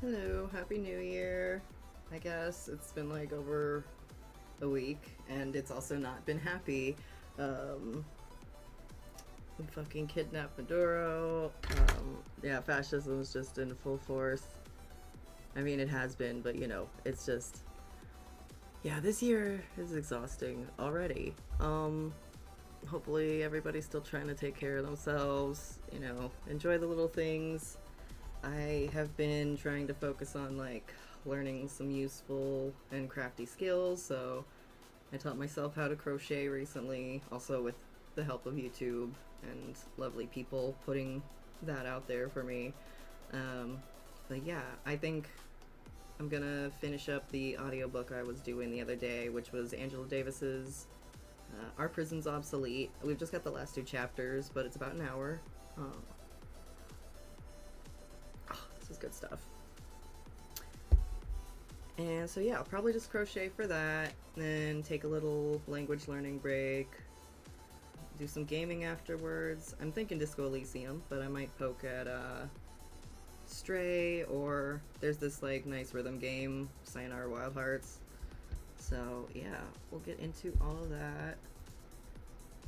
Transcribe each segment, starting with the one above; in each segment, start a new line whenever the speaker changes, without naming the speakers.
Hello, Happy New Year. I guess it's been like over a week, and it's also not been happy. Um, we fucking kidnapped Maduro. Yeah, fascism is just in full force. I mean, it has been, but it's just, yeah, this year is exhausting already. Hopefully everybody's still trying to take care of themselves, enjoy the little things. I have been trying to focus on like learning some useful and crafty skills, so I taught myself how to crochet recently, also with the help of YouTube and lovely people putting that out there for me. Um, but yeah, I think I'm gonna finish up the audiobook I was doing the other day, which was Angela Davis's Our Prison's Obsolete. We've just got the last two chapters, but it's about an hour. This is good stuff. And so yeah, I'll probably just crochet for that, then take a little language learning break, do some gaming afterwards. I'm thinking Disco Elysium, but I might poke at Stray, or there's this like nice rhythm game, Sayonara Wild Hearts. So yeah, we'll get into all of that.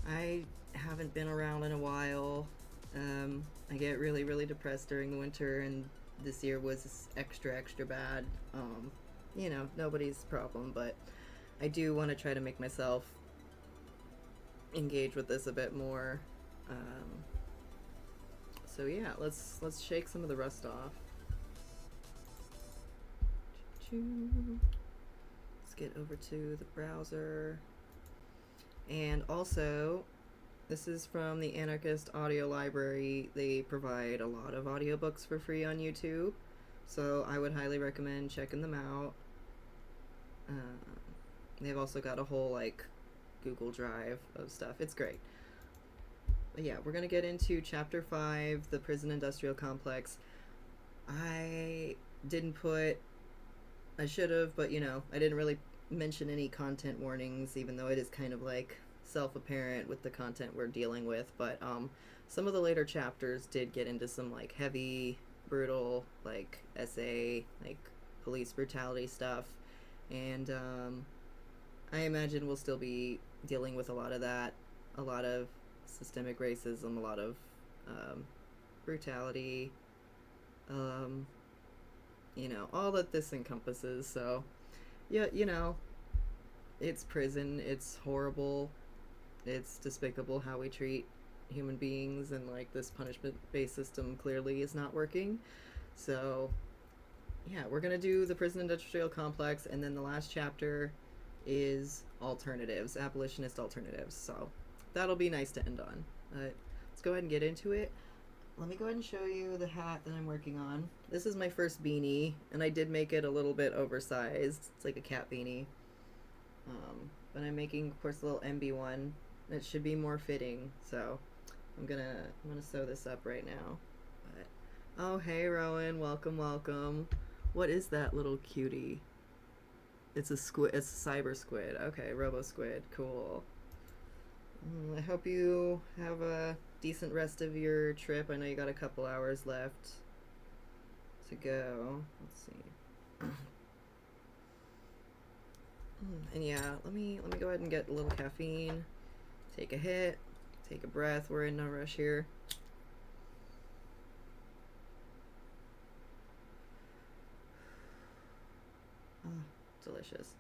I haven't been around in a while. I get really, really depressed during the winter, and this year was extra bad. Nobody's problem, but I do want to try to make myself engage with this a bit more. So yeah, let's shake some of the rust off. Let's get over to the browser. And also, this is from the Anarchist Audio Library. They provide a lot of audiobooks for free on YouTube, so I would highly recommend checking them out. They've also got a whole like Google Drive of stuff. It's great. But yeah, we're gonna get into chapter 5, the prison industrial complex. I should have, but I didn't really mention any content warnings, even though it is kind of like self-apparent with the content we're dealing with. But some of the later chapters did get into some like heavy, brutal, like SA, like police brutality stuff, and I imagine we'll still be dealing with a lot of that, a lot of systemic racism, a lot of brutality, all that this encompasses. So, yeah, it's prison, it's horrible, it's despicable how we treat human beings, and like this punishment-based system clearly is not working. So, yeah, we're gonna do the prison industrial complex, and then the last chapter is alternatives, abolitionist alternatives. So that'll be nice to end on. Let's go ahead and get into it. Let me go ahead and show you the hat that I'm working on. This is my first beanie, and I did make it a little bit oversized. It's like a cat beanie. But I'm making, of course, a little MB one. It should be more fitting, so I'm gonna sew this up right now. But, oh, hey, Rowan, welcome. What is that little cutie? It's a squid. It's a cyber squid. Okay, robo squid. Cool. I hope you have a decent rest of your trip. I know you got a couple hours left to go. Let's see. And yeah, let me go ahead and get a little caffeine. Take a hit. Take a breath. We're in no rush here. Oh, delicious.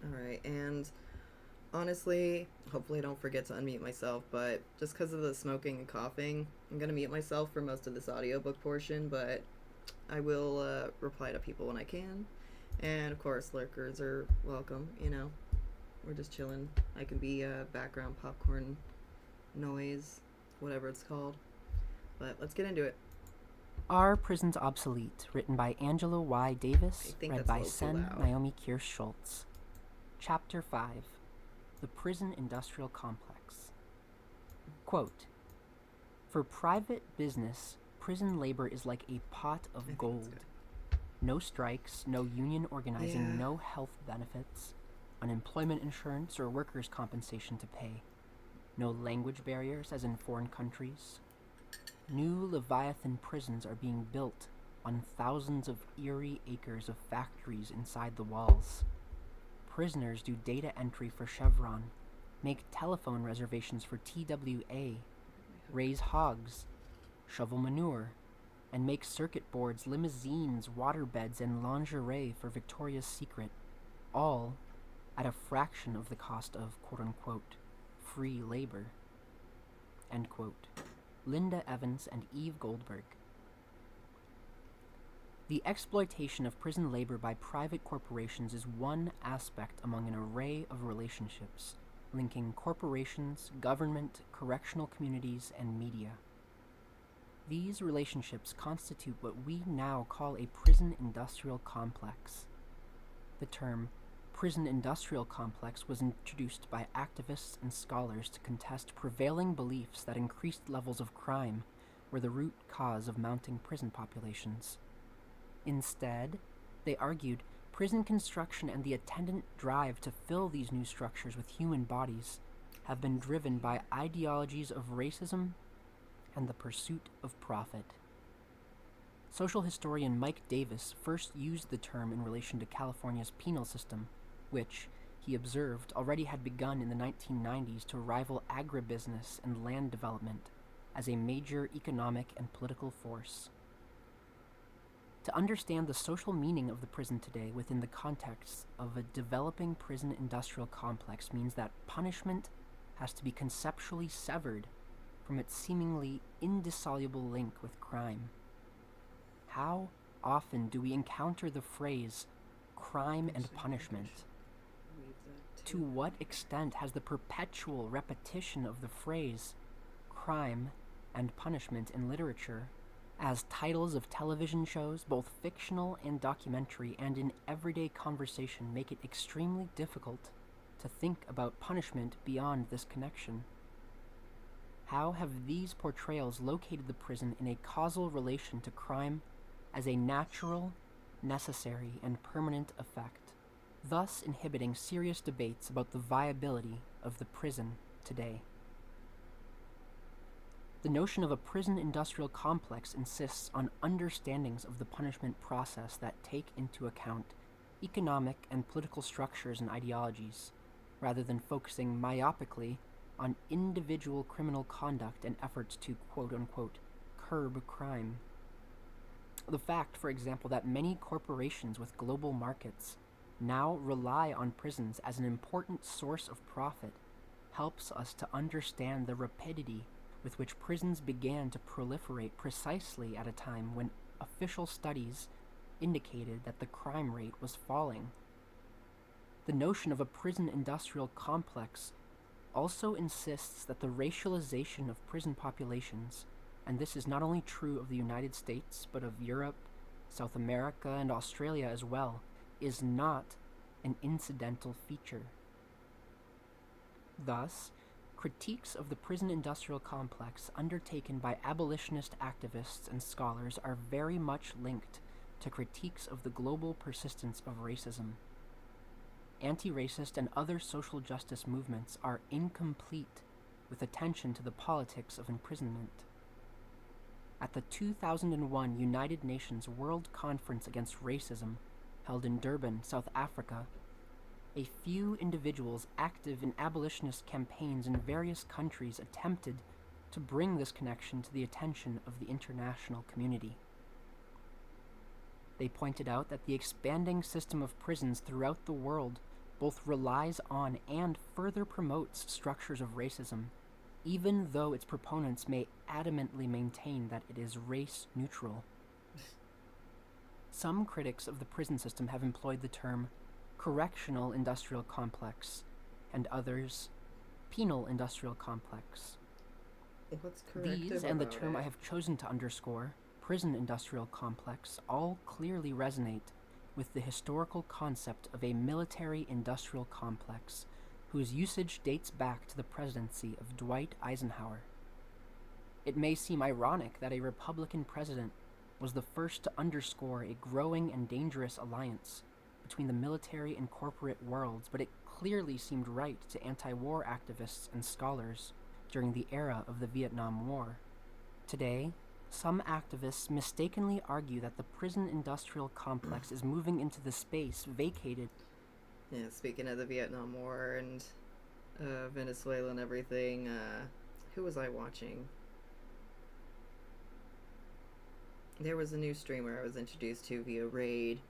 Alright, and honestly, hopefully I don't forget to unmute myself, but just because of the smoking and coughing, I'm going to mute myself for most of this audiobook portion, but I will reply to people when I can. And of course, lurkers are welcome, We're just chilling. I can be background popcorn noise, whatever it's called. But let's get into it.
Our Prison's Obsolete, written by Angela Y. Davis, read by Sen Naomi Kirsch Schultz. Chapter 5, The Prison Industrial Complex. Quote, "For private business, prison labor is like a pot of gold. No strikes, no union organizing, no health benefits. unemployment insurance or workers' compensation to pay, no language barriers as in foreign countries. New Leviathan prisons are being built on thousands of eerie acres of factories inside the walls. Prisoners do data entry for Chevron, make telephone reservations for TWA, raise hogs, shovel manure, and make circuit boards, limousines, waterbeds, and lingerie for Victoria's Secret, all at a fraction of the cost of quote-unquote free labor. End quote. Linda Evans and Eve Goldberg. The exploitation of prison labor by private corporations is one aspect among an array of relationships linking corporations, government, correctional communities, and media. These relationships constitute what we now call a prison industrial complex. The term prison industrial complex was introduced by activists and scholars to contest prevailing beliefs that increased levels of crime were the root cause of mounting prison populations. Instead, they argued prison construction and the attendant drive to fill these new structures with human bodies have been driven by ideologies of racism and the pursuit of profit. Social historian Mike Davis first used the term in relation to California's penal system, which, he observed, already had begun in the 1990s to rival agribusiness and land development as a major economic and political force. To understand the social meaning of the prison today within the context of a developing prison industrial complex means that punishment has to be conceptually severed from its seemingly indissoluble link with crime. How often do we encounter the phrase crime and punishment? To what extent has the perpetual repetition of the phrase crime and punishment in literature as titles of television shows, both fictional and documentary, and in everyday conversation make it extremely difficult to think about punishment beyond this connection? How have these portrayals located the prison in a causal relation to crime as a natural, necessary, and permanent effect, thus inhibiting serious debates about the viability of the prison today? The notion of a prison industrial complex insists on understandings of the punishment process that take into account economic and political structures and ideologies, rather than focusing myopically on individual criminal conduct and efforts to quote-unquote curb crime. The fact, for example, that many corporations with global markets now rely on prisons as an important source of profit helps us to understand the rapidity with which prisons began to proliferate precisely at a time when official studies indicated that the crime rate was falling. The notion of a prison industrial complex also insists that the racialization of prison populations, and this is not only true of the United States, but of Europe, South America, and Australia as well, is not an incidental feature. Thus, critiques of the prison industrial complex undertaken by abolitionist activists and scholars are very much linked to critiques of the global persistence of racism. Anti-racist and other social justice movements are incomplete with attention to the politics of imprisonment. At the 2001 United Nations World Conference Against Racism, held in Durban, South Africa, a few individuals active in abolitionist campaigns in various countries attempted to bring this connection to the attention of the international community. They pointed out that the expanding system of prisons throughout the world both relies on and further promotes structures of racism, even though its proponents may adamantly maintain that it is race neutral. Some critics of the prison system have employed the term correctional industrial complex, and others penal industrial complex.
What's corrective
These and the
about
term
it?
I have chosen to underscore, prison industrial complex, all clearly resonate with the historical concept of a military industrial complex whose usage dates back to the presidency of Dwight Eisenhower. It may seem ironic that a Republican president was the first to underscore a growing and dangerous alliance between the military and corporate worlds, but it clearly seemed right to anti-war activists and scholars during the era of the Vietnam War. Today, some activists mistakenly argue that the prison industrial complex is moving into the space vacated.
Yeah, speaking of the Vietnam War and Venezuela and everything, who was I watching? There was a new streamer I was introduced to via Raid,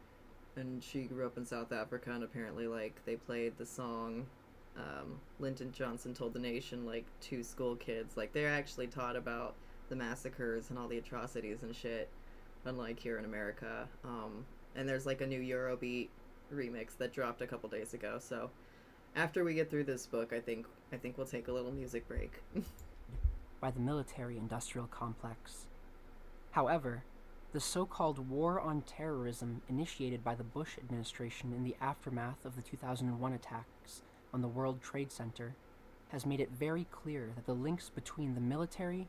and she grew up in South Africa, and apparently, like, they played the song Lyndon Johnson Told the Nation, like, to school kids. Like, they're actually taught about the massacres and all the atrocities and shit, unlike here in America. And there's, like, a new Eurobeat remix that dropped a couple days ago, so after we get through this book, I think we'll take a little music break.
By the military-industrial complex. However, the so-called War on Terrorism initiated by the Bush administration in the aftermath of the 2001 attacks on the World Trade Center has made it very clear that the links between the military,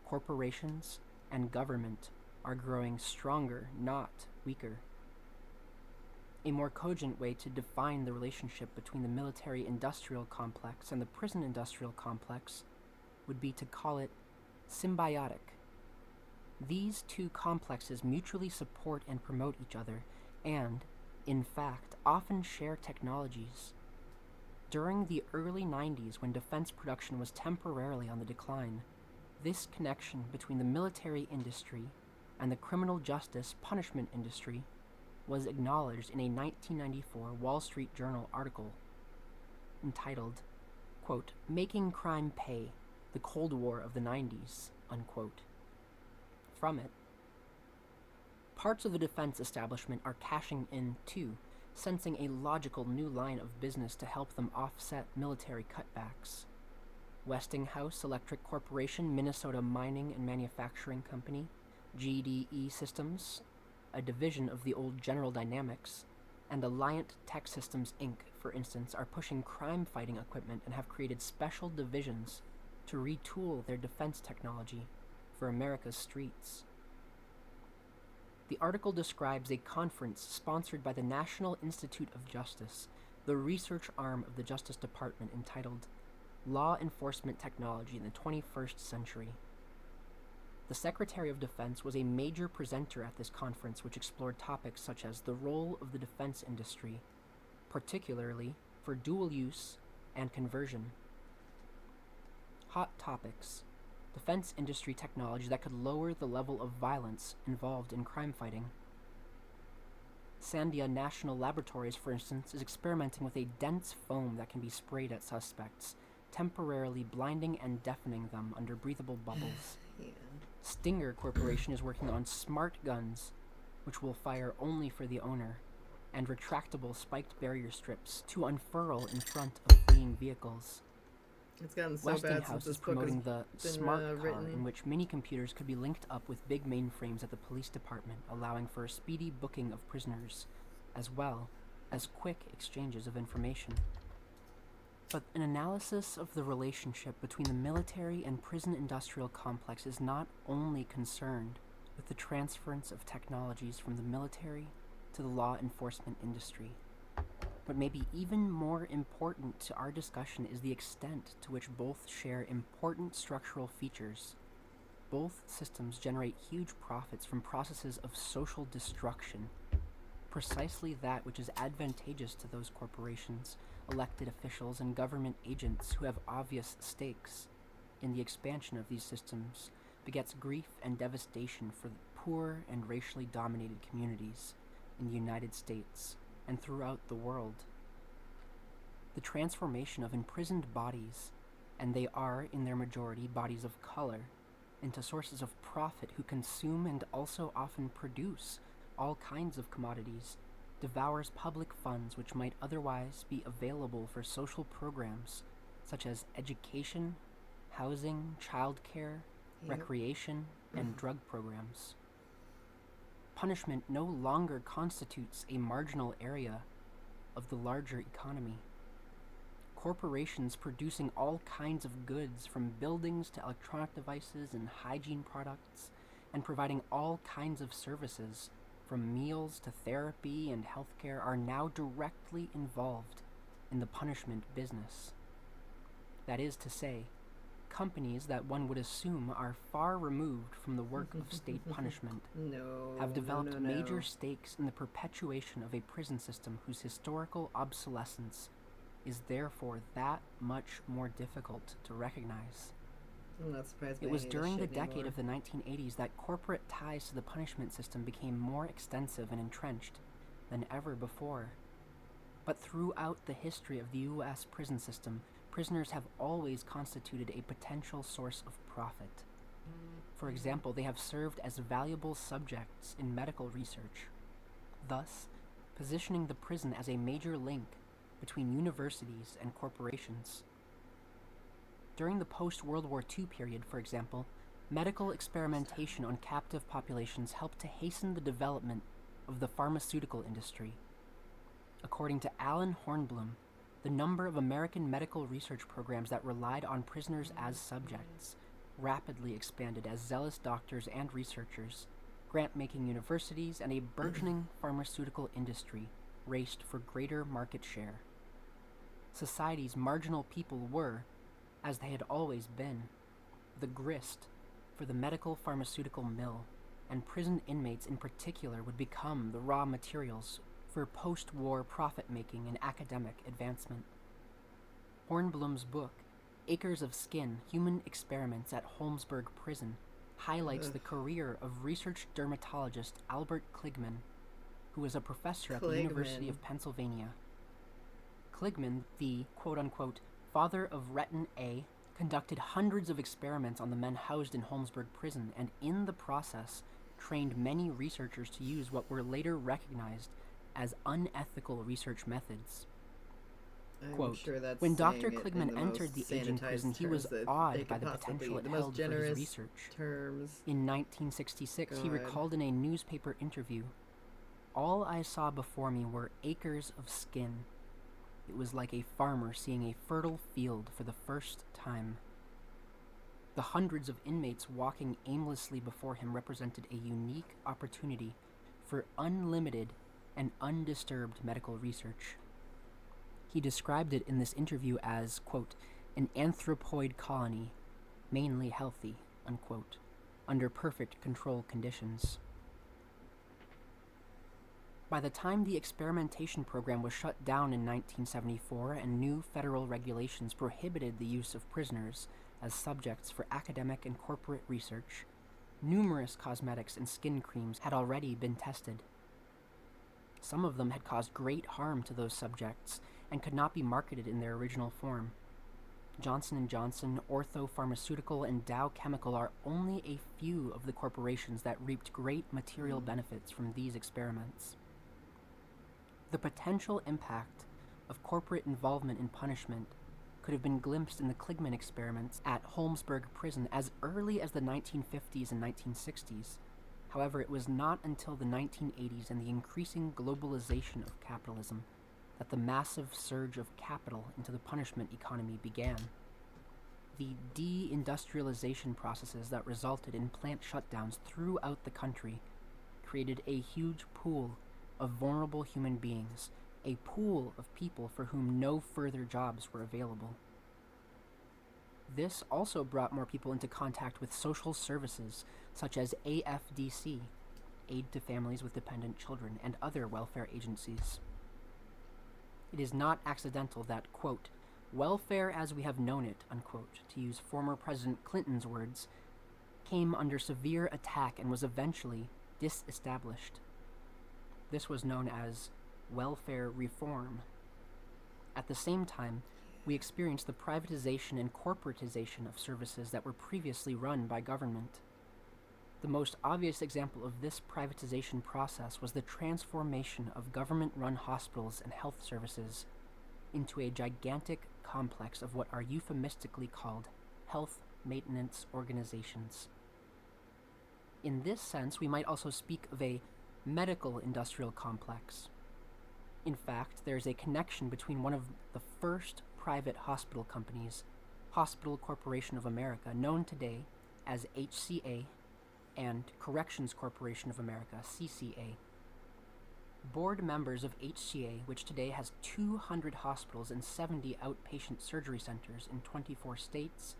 corporations, and government are growing stronger, not weaker. A more cogent way to define the relationship between the military-industrial complex and the prison-industrial complex would be to call it symbiotic. These two complexes mutually support and promote each other, and, in fact, often share technologies. During the early 90s, when defense production was temporarily on the decline, this connection between the military industry and the criminal justice punishment industry was acknowledged in a 1994 Wall Street Journal article entitled, quote, "Making Crime Pay, the Cold War of the 90s," unquote. From it, parts of the defense establishment are cashing in too, sensing a logical new line of business to help them offset military cutbacks. Westinghouse Electric Corporation, Minnesota Mining and Manufacturing Company, GDE Systems, a division of the old General Dynamics, and Alliant Tech Systems Inc., for instance, are pushing crime-fighting equipment and have created special divisions to retool their defense technology for America's streets. The article describes a conference sponsored by the National Institute of Justice, the research arm of the Justice Department, entitled Law Enforcement Technology in the 21st Century. The Secretary of Defense was a major presenter at this conference, which explored topics such as the role of the defense industry, particularly for dual use and conversion. Hot topics: defense industry technology that could lower the level of violence involved in crime fighting. Sandia National Laboratories, for instance, is experimenting with a dense foam that can be sprayed at suspects, temporarily blinding and deafening them under breathable bubbles.
Yeah.
Stinger Corporation is working on smart guns, which will fire only for the owner, and retractable spiked barrier strips to unfurl in front of fleeing vehicles.
It's gotten so bad since
Westinghouse
this
is
book
promoting
has
the
been
smart car,
written.
in which mini-computers could be linked up with big mainframes at the police department, allowing for a speedy booking of prisoners, as well as quick exchanges of information. But an analysis of the relationship between the military and prison-industrial complex is not only concerned with the transference of technologies from the military to the law enforcement industry. What may be even more important to our discussion is the extent to which both share important structural features. Both systems generate huge profits from processes of social destruction, precisely that which is advantageous to those corporations, elected officials, and government agents who have obvious stakes in the expansion of these systems begets grief and devastation for the poor and racially dominated communities in the United States and throughout the world. The transformation of imprisoned bodies, and they are, in their majority, bodies of color, into sources of profit who consume and also often produce all kinds of commodities, devours public funds which might otherwise be available for social programs such as education, housing, childcare, recreation, and drug programs. Punishment no longer constitutes a marginal area of the larger economy. Corporations producing all kinds of goods, from buildings to electronic devices and hygiene products, and providing all kinds of services, from meals to therapy and healthcare, are now directly involved in the punishment business. That is to say, companies that one would assume are far removed from the work of state punishment have developed major stakes in the perpetuation of a prison system whose historical obsolescence is therefore that much more difficult to recognize.
I'm not surprised by
It was during the
anymore.
decade of the 1980s that corporate ties to the punishment system became more extensive and entrenched than ever before. But throughout the history of the U.S. prison system, prisoners have always constituted a potential source of profit. For example, they have served as valuable subjects in medical research, thus positioning the prison as a major link between universities and corporations. During the post-World War II period, for example, medical experimentation on captive populations helped to hasten the development of the pharmaceutical industry. According to Alan Hornblum, the number of American medical research programs that relied on prisoners as subjects rapidly expanded as zealous doctors and researchers, grant-making universities, and a burgeoning pharmaceutical industry raced for greater market share. Society's marginal people were, as they had always been, the grist for the medical pharmaceutical mill, and prison inmates in particular would become the raw materials for post-war profit-making and academic advancement. Hornblum's book, Acres of Skin: Human Experiments at Holmesburg Prison, highlights the career of research dermatologist Albert Kligman, who was a professor at the University of Pennsylvania. Kligman, the quote-unquote father of Retin A, conducted hundreds of experiments on the men housed in Holmesburg Prison, and in the process trained many researchers to use what were later recognized as unethical research methods. Quote, when Dr. Kligman entered the aging prison, he was awed by the potential it held for his research. In 1966, he recalled in a newspaper interview, "All I saw before me were acres of skin. It was like a farmer seeing a fertile field for the first time." The hundreds of inmates walking aimlessly before him represented a unique opportunity for unlimited and undisturbed medical research. He described it in this interview as, quote, an anthropoid colony, mainly healthy, unquote, under perfect control conditions. By the time the experimentation program was shut down in 1974 and new federal regulations prohibited the use of prisoners as subjects for academic and corporate research, numerous cosmetics and skin creams had already been tested. Some of them had caused great harm to those subjects and could not be marketed in their original form. Johnson & Johnson, Ortho Pharmaceutical, and Dow Chemical are only a few of the corporations that reaped great material benefits from these experiments. The potential impact of corporate involvement in punishment could have been glimpsed in the Kligman experiments at Holmesburg Prison as early as the 1950s and 1960s. However, it was not until the 1980s and the increasing globalization of capitalism that the massive surge of capital into the punishment economy began. The de-industrialization processes that resulted in plant shutdowns throughout the country created a huge pool of vulnerable human beings, a pool of people for whom no further jobs were available. This also brought more people into contact with social services such as AFDC, Aid to Families with Dependent Children, and other welfare agencies. It is not accidental that, quote, welfare as we have known it, unquote, to use former President Clinton's words, came under severe attack and was eventually disestablished. This was known as welfare reform. At the same time, we experienced the privatization and corporatization of services that were previously run by government. The most obvious example of this privatization process was the transformation of government-run hospitals and health services into a gigantic complex of what are euphemistically called health maintenance organizations. In this sense, we might also speak of a medical industrial complex. In fact, there is a connection between one of the first private hospital companies, Hospital Corporation of America, known today as HCA, and Corrections Corporation of America, CCA, Board members of HCA, which today has 200 hospitals and 70 outpatient surgery centers in 24 states,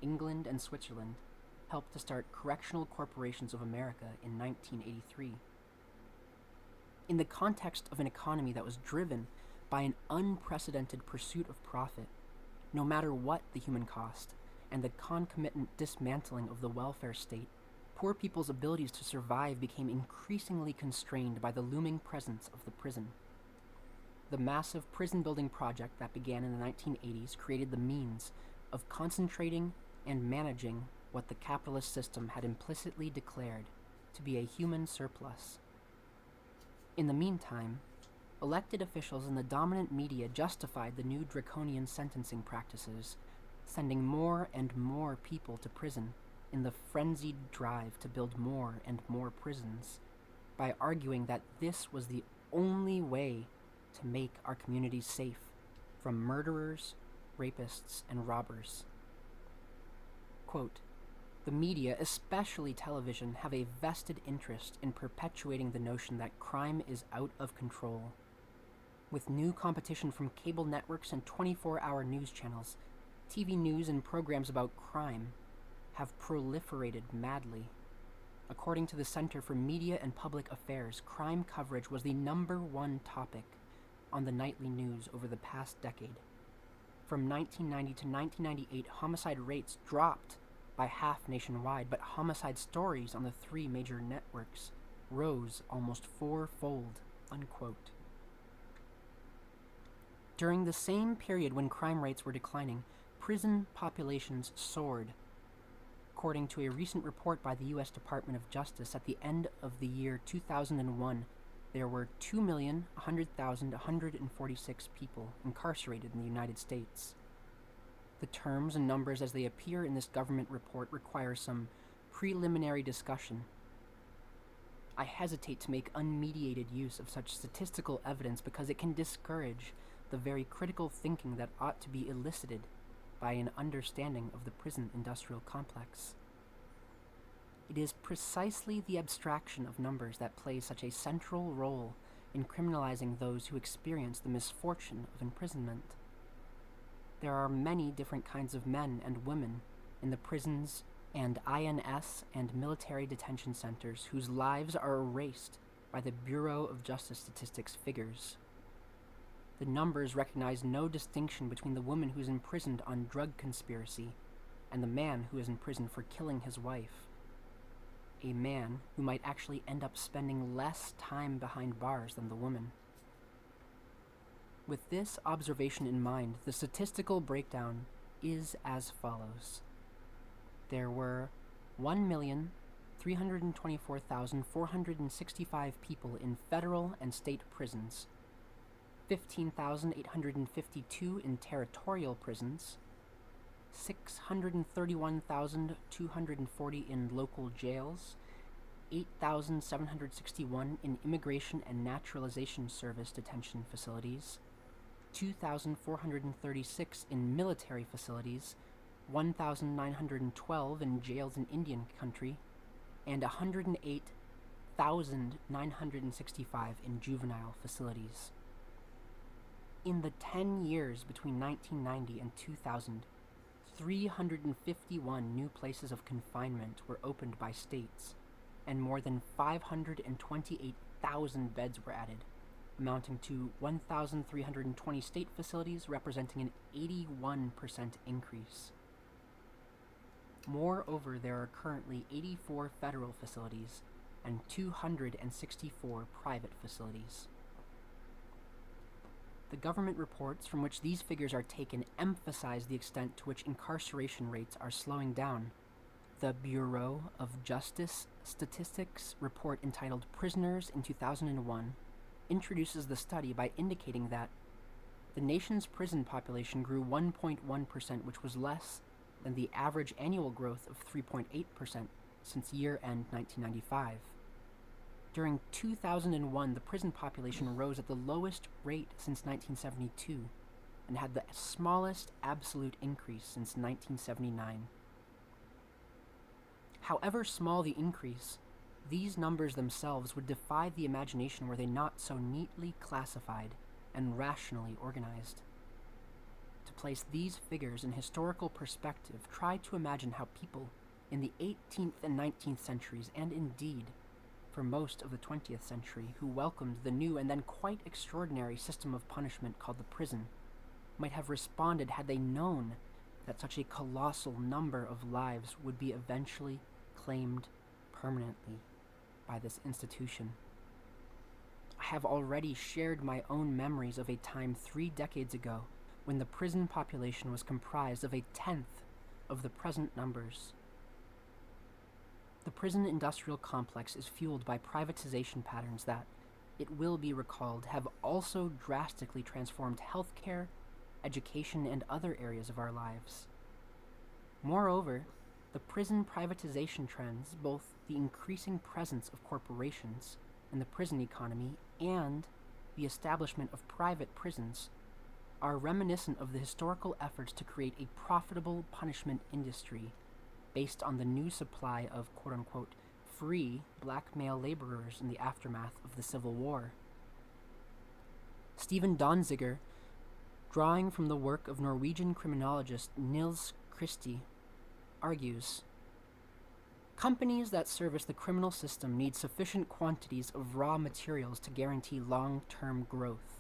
England, and Switzerland, helped to start Correctional Corporations of America in 1983. In the context of an economy that was driven by an unprecedented pursuit of profit, no matter what the human cost, and the concomitant dismantling of the welfare state, poor people's abilities to survive became increasingly constrained by the looming presence of the prison. The massive prison-building project that began in the 1980s created the means of concentrating and managing what the capitalist system had implicitly declared to be a human surplus. In the meantime, elected officials in the dominant media justified the new draconian sentencing practices, sending more and more people to prison in the frenzied drive to build more and more prisons, by arguing that this was the only way to make our communities safe from murderers, rapists, and robbers. Quote, "The media, especially television, have a vested interest in perpetuating the notion that crime is out of control. With new competition from cable networks and 24-hour news channels, TV news and programs about crime have proliferated madly. According to the Center for Media and Public Affairs, crime coverage was the #1 topic on the nightly news over the past decade. From 1990 to 1998, homicide rates dropped by half nationwide, but homicide stories on the 3 major networks rose almost 4-fold, unquote. During the same period when crime rates were declining, prison populations soared. According to a recent report by the U.S. Department of Justice, at the end of the year 2001, there were 2,100,146 people incarcerated in the United States. The terms and numbers as they appear in this government report require some preliminary discussion. I hesitate to make unmediated use of such statistical evidence because it can discourage the very critical thinking that ought to be elicited by an understanding of the prison industrial complex. It is precisely the abstraction of numbers that plays such a central role in criminalizing those who experience the misfortune of imprisonment. There are many different kinds of men and women in the prisons and INS and military detention centers whose lives are erased by the Bureau of Justice Statistics figures. The numbers recognize no distinction between the woman who is imprisoned on drug conspiracy and the man who is in prison for killing his wife. A man who might actually end up spending less time behind bars than the woman. With this observation in mind, the statistical breakdown is as follows. There were 1,324,465 people in federal and state prisons, 15,852 in territorial prisons, 631,240 in local jails, 8,761 in Immigration and Naturalization Service detention facilities, 2,436 in military facilities, 1,912 in jails in Indian Country, and 108,965 in juvenile facilities. In the 10 years between 1990 and 2000, 351 new places of confinement were opened by states, and more than 528,000 beds were added, amounting to 1,320 state facilities, representing an 81% increase. Moreover, there are currently 84 federal facilities and 264 private facilities. The government reports from which these figures are taken emphasize the extent to which incarceration rates are slowing down. The Bureau of Justice Statistics report entitled Prisoners in 2001 introduces the study by indicating that the nation's prison population grew 1.1%, which was less than the average annual growth of 3.8% since year-end 1995. During 2001, the prison population rose at the lowest rate since 1972 and had the smallest absolute increase since 1979. However small the increase, these numbers themselves would defy the imagination were they not so neatly classified and rationally organized. To place these figures in historical perspective, try to imagine how people in the 18th and 19th centuries, and indeed for most of the 20th century, who welcomed the new and then quite extraordinary system of punishment called the prison, might have responded had they known that such a colossal number of lives would be eventually claimed permanently by this institution. I have already shared my own memories of a time 3 decades ago when the prison population was comprised of 1/10 of the present numbers. The prison industrial complex is fueled by privatization patterns that, it will be recalled, have also drastically transformed healthcare, education, and other areas of our lives. Moreover, the prison privatization trends, both the increasing presence of corporations in the prison economy and the establishment of private prisons, are reminiscent of the historical efforts to create a profitable punishment industry based on the new supply of quote-unquote free black male laborers in the aftermath of the Civil War. Stephen Donziger, drawing from the work of Norwegian criminologist Nils Christie, argues, companies that service the criminal system need sufficient quantities of raw materials to guarantee long-term growth.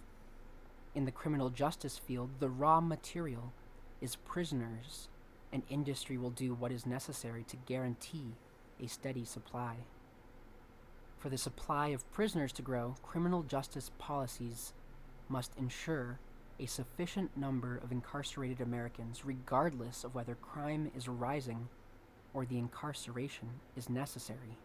In the criminal justice field, the raw material is prisoners, and industry will do what is necessary to guarantee a steady supply. For the supply of prisoners to grow, criminal justice policies must ensure a sufficient number of incarcerated Americans, regardless of whether crime is rising or the incarceration is necessary.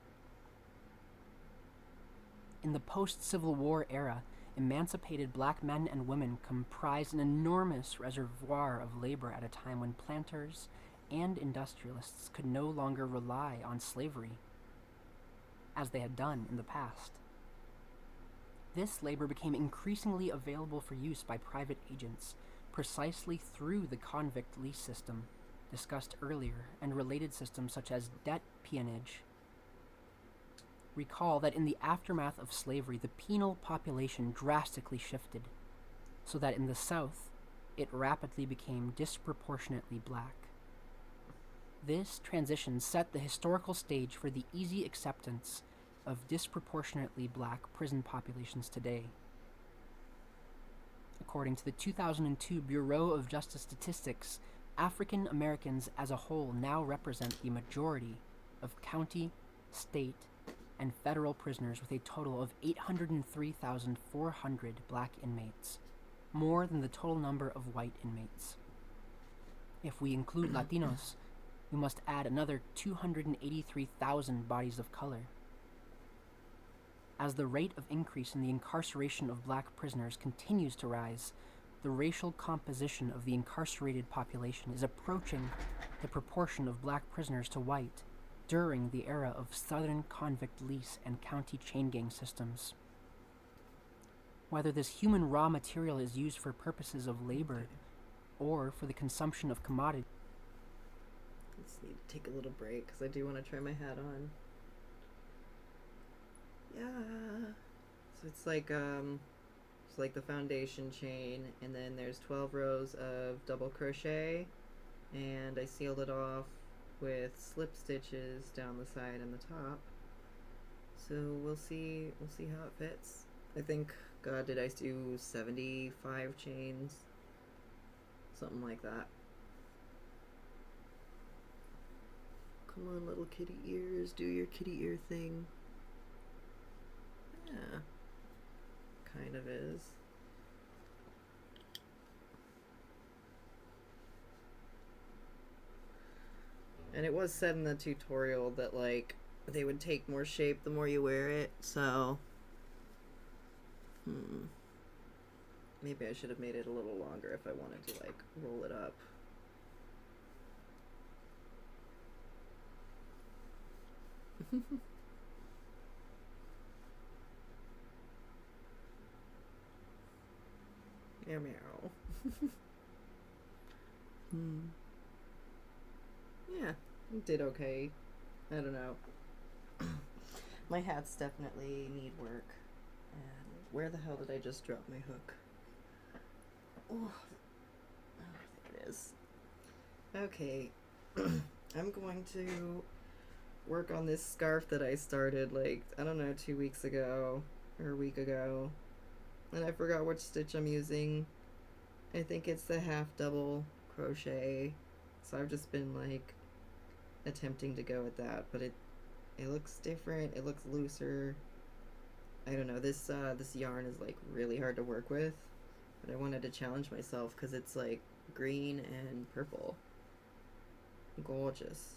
In the post-Civil War era, emancipated black men and women comprised an enormous reservoir of labor at a time when planters and industrialists could no longer rely on slavery, as they had done in the past. This labor became increasingly available for use by private agents, precisely through the convict lease system discussed earlier and related systems such as debt peonage. Recall that in the aftermath of slavery, the penal population drastically shifted, so that in the South, it rapidly became disproportionately black. This transition set the historical stage for the easy acceptance of disproportionately black prison populations today. According to the 2002 Bureau of Justice Statistics, African Americans as a whole now represent the majority of county, state, and federal prisoners, with a total of 803,400 black inmates, more than the total number of white inmates. If we include Latinos, we must add another 283,000 bodies of color. As the rate of increase in the incarceration of black prisoners continues to rise, the racial composition of the incarcerated population is approaching the proportion of black prisoners to white during the era of Southern convict lease and county chain gang systems. Whether this human raw material is used for purposes of labor or for the consumption of commodities.
Let's need to take a little break because I do want to try my hat on. Yeah. So it's like the foundation chain, and then there's 12 rows of double crochet, and I sealed it off with slip stitches down the side and the top. So we'll see how it fits. I think, God, did I do 75 chains? Something like that. Come on, little kitty ears, do your kitty ear thing. Yeah, kind of is. And it was said in the tutorial that, like, they would take more shape the more you wear it, so maybe I should have made it a little longer if I wanted to, like, roll it up. Meow meow. Yeah, it did okay. I don't know. My hats definitely need work. And where the hell did I just drop my hook? Oh, there it is. Okay. I'm going to work on this scarf that I started, like, I don't know, 2 weeks ago or a week ago. And I forgot which stitch I'm using. I think it's the half double crochet. So I've just been, like, attempting to go with that, but it looks different. It looks looser. I don't know. This yarn is, like, really hard to work with, but I wanted to challenge myself because it's, like, green and purple. Gorgeous.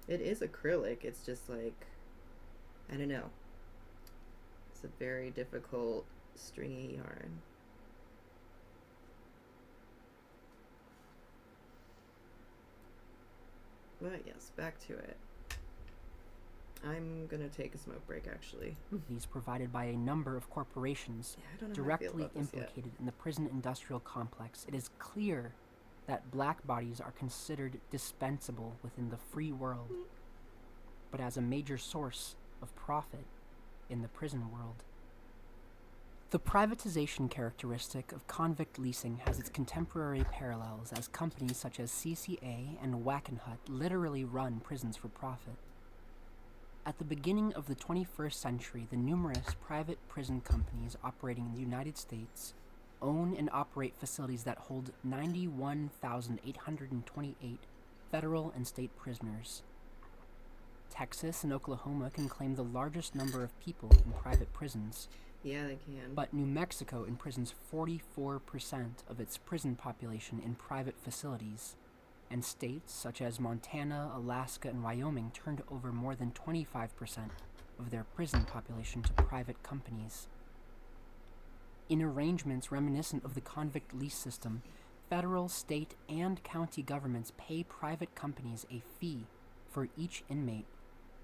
It is acrylic. It's just, like, I don't know. It's a very difficult stringy yarn. But yes, back to it. I'm gonna take a smoke break, actually.
These provided by a number of corporations directly implicated in the prison industrial complex. It is clear that black bodies are considered dispensable within the free world, but as a major source of profit in the prison world. The privatization characteristic of convict leasing has its contemporary parallels as companies such as CCA and Wackenhut literally run prisons for profit. At the beginning of the 21st century, the numerous private prison companies operating in the United States own and operate facilities that hold 91,828 federal and state prisoners. Texas and Oklahoma can claim the largest number of people in private prisons.
Yeah, they can.
But New Mexico imprisons 44% of its prison population in private facilities, and states such as Montana, Alaska, and Wyoming turned over more than 25% of their prison population to private companies. In arrangements reminiscent of the convict lease system, federal, state, and county governments pay private companies a fee for each inmate,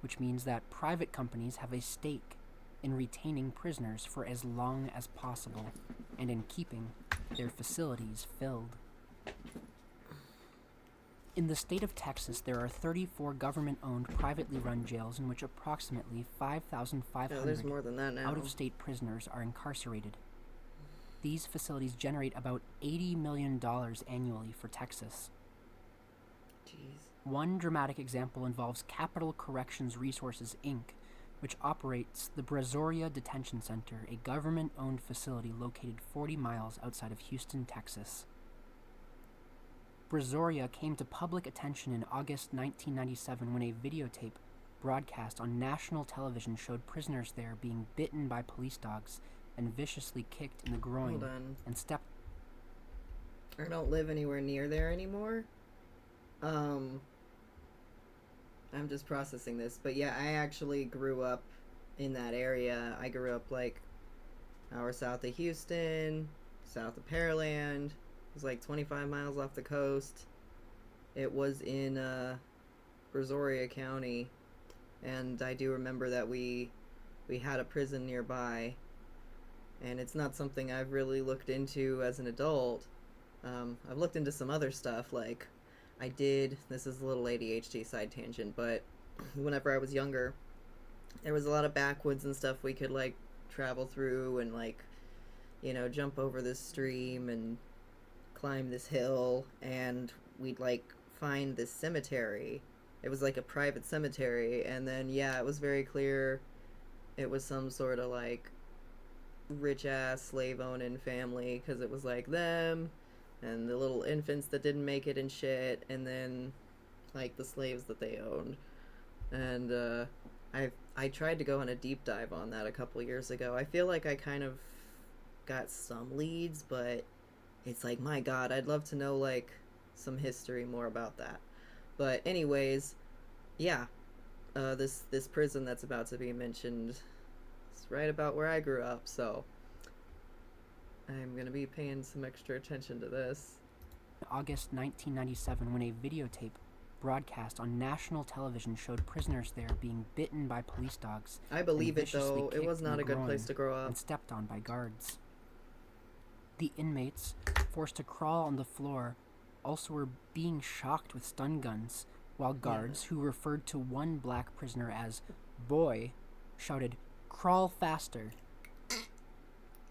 which means that private companies have a stake in retaining prisoners for as long as possible and in keeping their facilities filled. In the state of Texas, there are 34 government-owned, privately run jails in which approximately 5,500 out-of-state prisoners are incarcerated. These facilities generate about $80 million annually for Texas.
Jeez.
One dramatic example involves Capital Corrections Resources, Inc., which operates the Brazoria Detention Center, a government-owned facility located 40 miles outside of Houston, Texas. Brazoria came to public attention in August 1997 when a videotape broadcast on national television showed prisoners there being bitten by police dogs and viciously kicked in the groin and stepped.
I don't live anywhere near there anymore. I'm just processing this, but yeah, I actually grew up in that area. I grew up like an hour south of Houston, south of Pearland. It was like 25 miles off the coast. It was in Brazoria County, and I do remember that we had a prison nearby, and it's not something I've really looked into as an adult. I've looked into some other stuff, like this is a little ADHD side tangent, but whenever I was younger, there was a lot of backwoods and stuff we could, like, travel through and, like, you know, jump over this stream and climb this hill, and we'd, like, find this cemetery. It was, like, a private cemetery, and then, yeah, it was very clear it was some sort of, like, rich-ass slave-owning family, because it was, like, them and the little infants that didn't make it and shit, and then, like, the slaves that they owned. And I tried to go on a deep dive on that a couple years ago. I feel like I kind of got some leads, but it's like, my god, I'd love to know, like, some history more about that. But anyways, yeah, this prison that's about to be mentioned is right about where I grew up, so I'm gonna be paying some extra attention to this.
August 1997, when a videotape broadcast on national television showed prisoners there being bitten by police dogs.
I believe it, though. It was not a good place to grow up.
And stepped on by guards. The inmates, forced to crawl on the floor, also were being shocked with stun guns, while guards who referred to one black prisoner as boy shouted, "Crawl faster."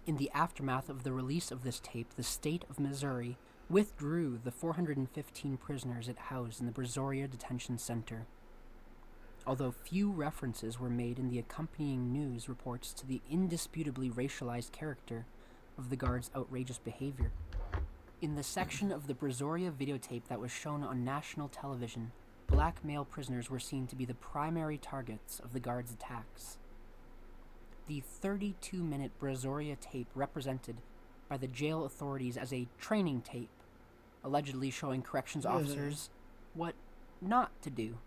In the aftermath of the release of this tape, the state of Missouri withdrew the 415 prisoners it housed in the Brazoria Detention Center. Although few references were made in the accompanying news reports to the indisputably racialized character of the guards' outrageous behavior. In the section of the Brazoria videotape that was shown on national television, black male prisoners were seen to be the primary targets of the guards' attacks. The 32-minute Brazoria tape represented by the jail authorities as a training tape, allegedly showing corrections officers what not to do,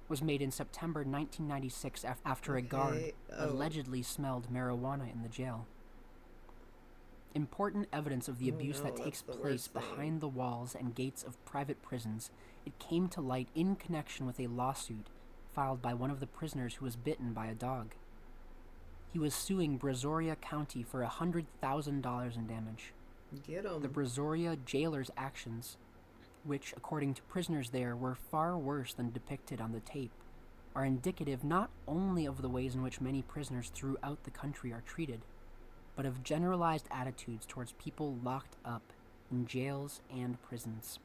was made in September 1996 after a guard allegedly smelled marijuana in the jail. Important evidence of the abuse that takes place behind the walls and gates of private prisons, it came to light in connection with a lawsuit filed by one of the prisoners who was bitten by a dog. He was suing Brazoria County for $100,000 in damage.
Get 'em.
The Brazoria jailer's actions, which, according to prisoners there, were far worse than depicted on the tape, are indicative not only of the ways in which many prisoners throughout the country are treated, but of generalized attitudes towards people locked up in jails and prisons.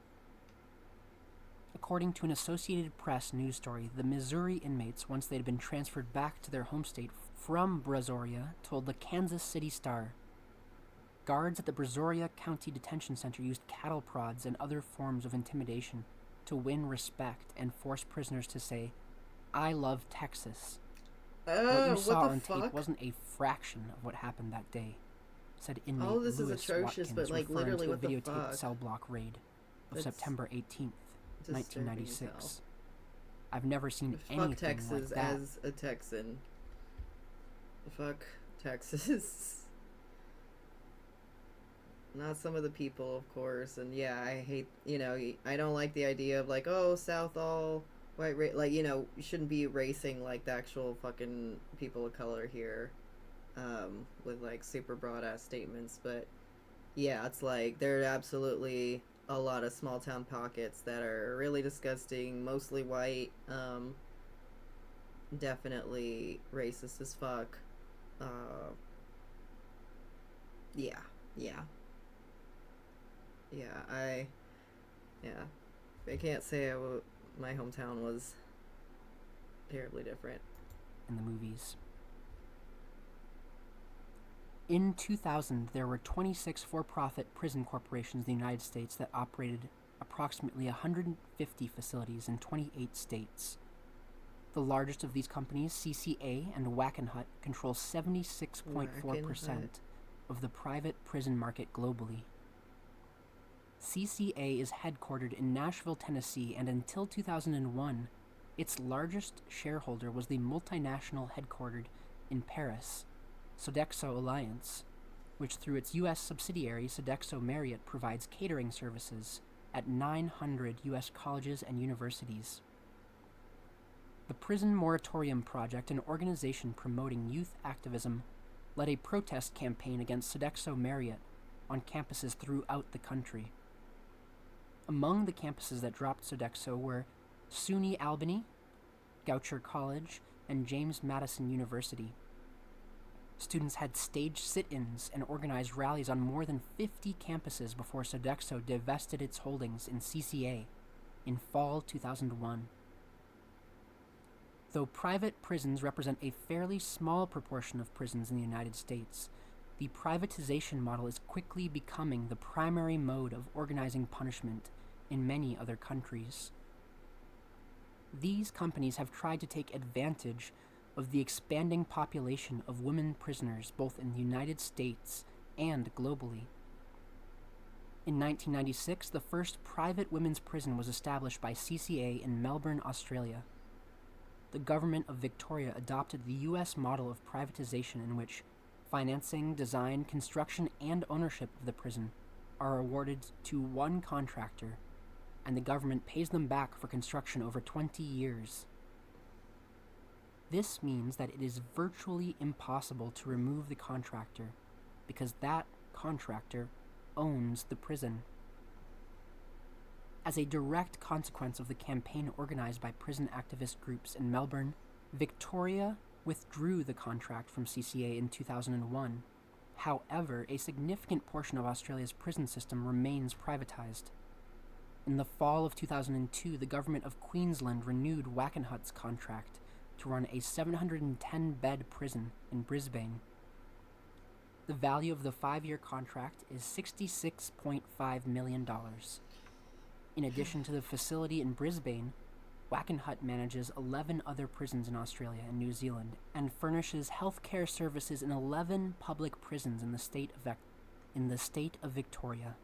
According to an Associated Press news story, the Missouri inmates, once they had been transferred back to their home state from Brazoria, told the Kansas City Star, guards at the Brazoria County Detention Center used cattle prods and other forms of intimidation to win respect and force prisoners to say, "I love Texas." What you saw on tape wasn't a fraction of what happened that day, said inmate
All this
Lewis
is atrocious,
Watkins,
but like
referring
literally
to
what
the
the
videotaped
fuck?
cell block raid of September 18th, 1996.
Hell.
I've never seen
Fuck
anything
Texas
like that.
as a Texan. Fuck Texas. Not some of the people, of course, and yeah, I hate, I don't like the idea of like, oh, South all white, like, you shouldn't be erasing like the actual fucking people of color here, with like super broad ass statements, but yeah, it's like there are absolutely a lot of small town pockets that are really disgusting, mostly white, definitely racist as fuck. Yeah. I can't say my hometown was terribly different.
In the movies. In 2000, there were 26 for-profit prison corporations in the United States that operated approximately 150 facilities in 28 states. The largest of these companies, CCA and Wackenhut, control 76.4% of the private prison market globally. CCA is headquartered in Nashville, Tennessee, and until 2001, its largest shareholder was the multinational headquartered in Paris, Sodexo Alliance, which through its U.S. subsidiary Sodexo Marriott provides catering services at 900 U.S. colleges and universities. The Prison Moratorium Project, an organization promoting youth activism, led a protest campaign against Sodexo Marriott on campuses throughout the country. Among the campuses that dropped Sodexo were SUNY Albany, Goucher College, and James Madison University. Students had staged sit-ins and organized rallies on more than 50 campuses before Sodexo divested its holdings in CCA in fall 2001. Though private prisons represent a fairly small proportion of prisons in the United States, the privatization model is quickly becoming the primary mode of organizing punishment in many other countries. These companies have tried to take advantage of the expanding population of women prisoners both in the United States and globally. In 1996, the first private women's prison was established by CCA in Melbourne, Australia. The government of Victoria adopted the U.S. model of privatization in which financing, design, construction, and ownership of the prison are awarded to one contractor, and the government pays them back for construction over 20 years. This means that it is virtually impossible to remove the contractor because that contractor owns the prison. As a direct consequence of the campaign organized by prison activist groups in Melbourne, Victoria withdrew the contract from CCA in 2001. However, a significant portion of Australia's prison system remains privatised. In the fall of 2002, the government of Queensland renewed Wackenhut's contract to run a 710-bed prison in Brisbane. The value of the 5-year contract is $66.5 million. In addition to the facility in Brisbane, Wackenhut manages 11 other prisons in Australia and New Zealand and furnishes healthcare services in 11 public prisons in the state of Victoria.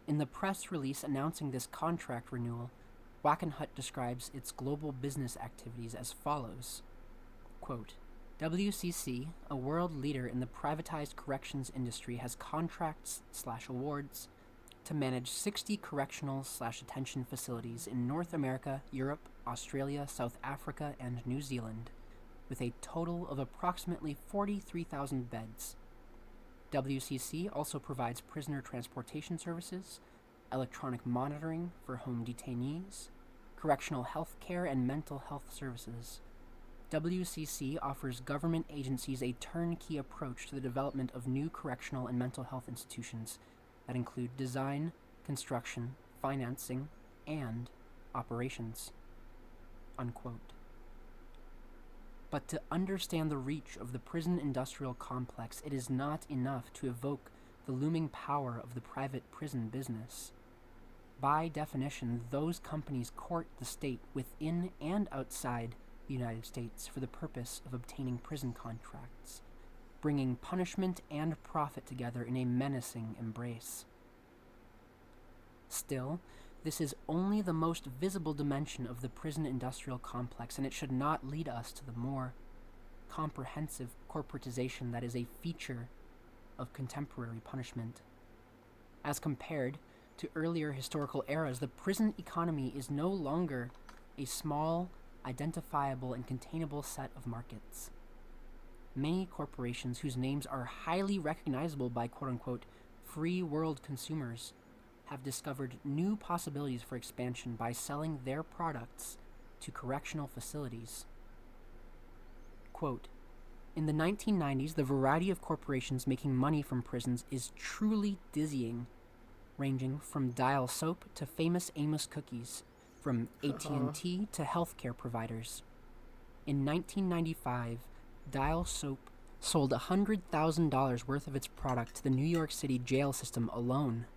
In the press release announcing this contract renewal, Wackenhut describes its global business activities as follows. Quote, WCC, a world leader in the privatized corrections industry, has contracts/awards to manage 60 correctional/detention facilities in North America, Europe, Australia, South Africa, and New Zealand, with a total of approximately 43,000 beds. WCC also provides prisoner transportation services, electronic monitoring for home detainees, correctional health care, and mental health services. WCC offers government agencies a turnkey approach to the development of new correctional and mental health institutions that include design, construction, financing, and operations. Unquote. But to understand the reach of the prison industrial complex, it is not enough to evoke the looming power of the private prison business. By definition, those companies court the state within and outside the United States for the purpose of obtaining prison contracts, bringing punishment and profit together in a menacing embrace. Still, this is only the most visible dimension of the prison industrial complex, and it should not lead us to the more comprehensive corporatization that is a feature of contemporary punishment. As compared to earlier historical eras, the prison economy is no longer a small, identifiable, and containable set of markets. Many corporations whose names are highly recognizable by quote-unquote free world consumers have discovered new possibilities for expansion by selling their products to correctional facilities. Quote, in the 1990s, the variety of corporations making money from prisons is truly dizzying, ranging from Dial Soap to Famous Amos Cookies, from AT&T to healthcare providers. In 1995, Dial Soap sold $100,000 worth of its product to the New York City jail system alone.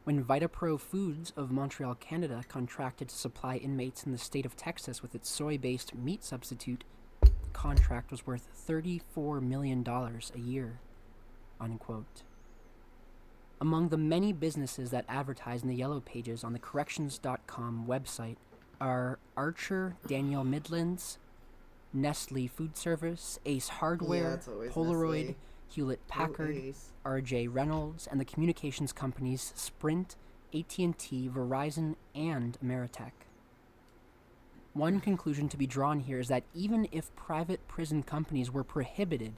When VitaPro Foods of Montreal, Canada, contracted to supply inmates in the state of Texas with its soy-based meat substitute, the contract was worth $34 million a year. Unquote. Among the many businesses that advertise in the Yellow Pages on the corrections.com website are Archer Daniel Midlands, Nestle Food Service, Ace Hardware, Polaroid, Nestle. Hewlett Packard, R.J. Reynolds, and the communications companies Sprint, AT&T, Verizon, and Ameritech. One conclusion to be drawn here is that even if private prison companies were prohibited,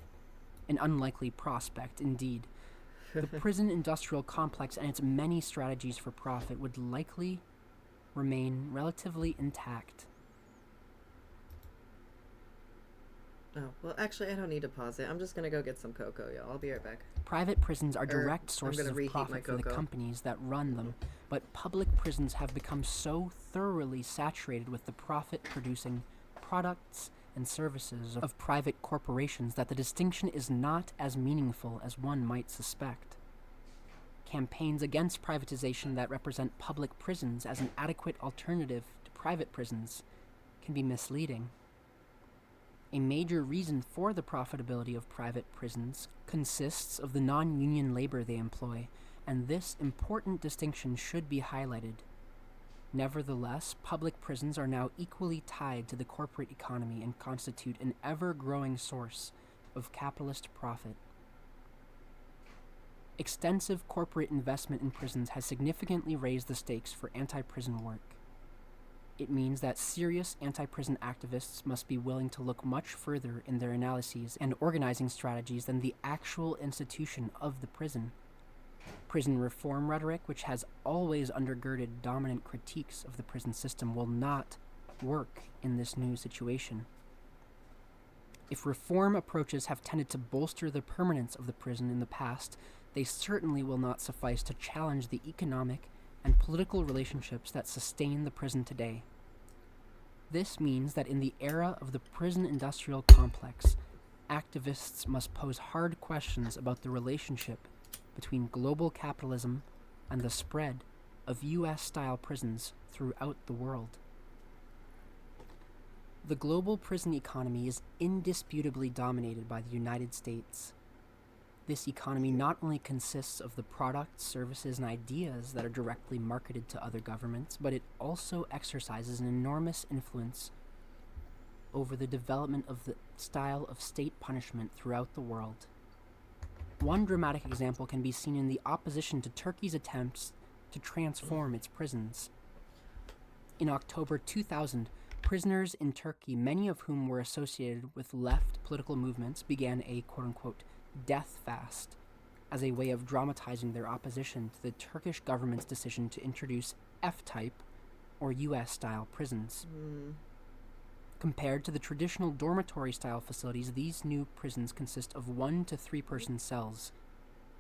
an unlikely prospect indeed, the prison industrial complex and its many strategies for profit would likely remain relatively intact.
Oh, well, actually, I don't need to pause it. I'm just going to go get some cocoa, y'all. I'll be right back.
Private prisons are direct sources of profit for the companies that run them, but public prisons have become so thoroughly saturated with the profit-producing products and services of private corporations that the distinction is not as meaningful as one might suspect. Campaigns against privatization that represent public prisons as an adequate alternative to private prisons can be misleading. A major reason for the profitability of private prisons consists of the non-union labor they employ, and this important distinction should be highlighted. Nevertheless, public prisons are now equally tied to the corporate economy and constitute an ever-growing source of capitalist profit. Extensive corporate investment in prisons has significantly raised the stakes for anti-prison work. It means that serious anti-prison activists must be willing to look much further in their analyses and organizing strategies than the actual institution of the prison. Prison reform rhetoric, which has always undergirded dominant critiques of the prison system, will not work in this new situation. If reform approaches have tended to bolster the permanence of the prison in the past, they certainly will not suffice to challenge the economic and political relationships that sustain the prison today. This means that in the era of the prison industrial complex, activists must pose hard questions about the relationship between global capitalism and the spread of US-style prisons throughout the world. The global prison economy is indisputably dominated by the United States. This economy not only consists of the products, services, and ideas that are directly marketed to other governments, but it also exercises an enormous influence over the development of the style of state punishment throughout the world. One dramatic example can be seen in the opposition to Turkey's attempts to transform its prisons. In October 2000, prisoners in Turkey, many of whom were associated with left political movements, began a quote-unquote death fast as a way of dramatizing their opposition to the Turkish government's decision to introduce F-type or US-style prisons. Compared to the traditional dormitory-style facilities, these new prisons consist of 1 to 3 person cells,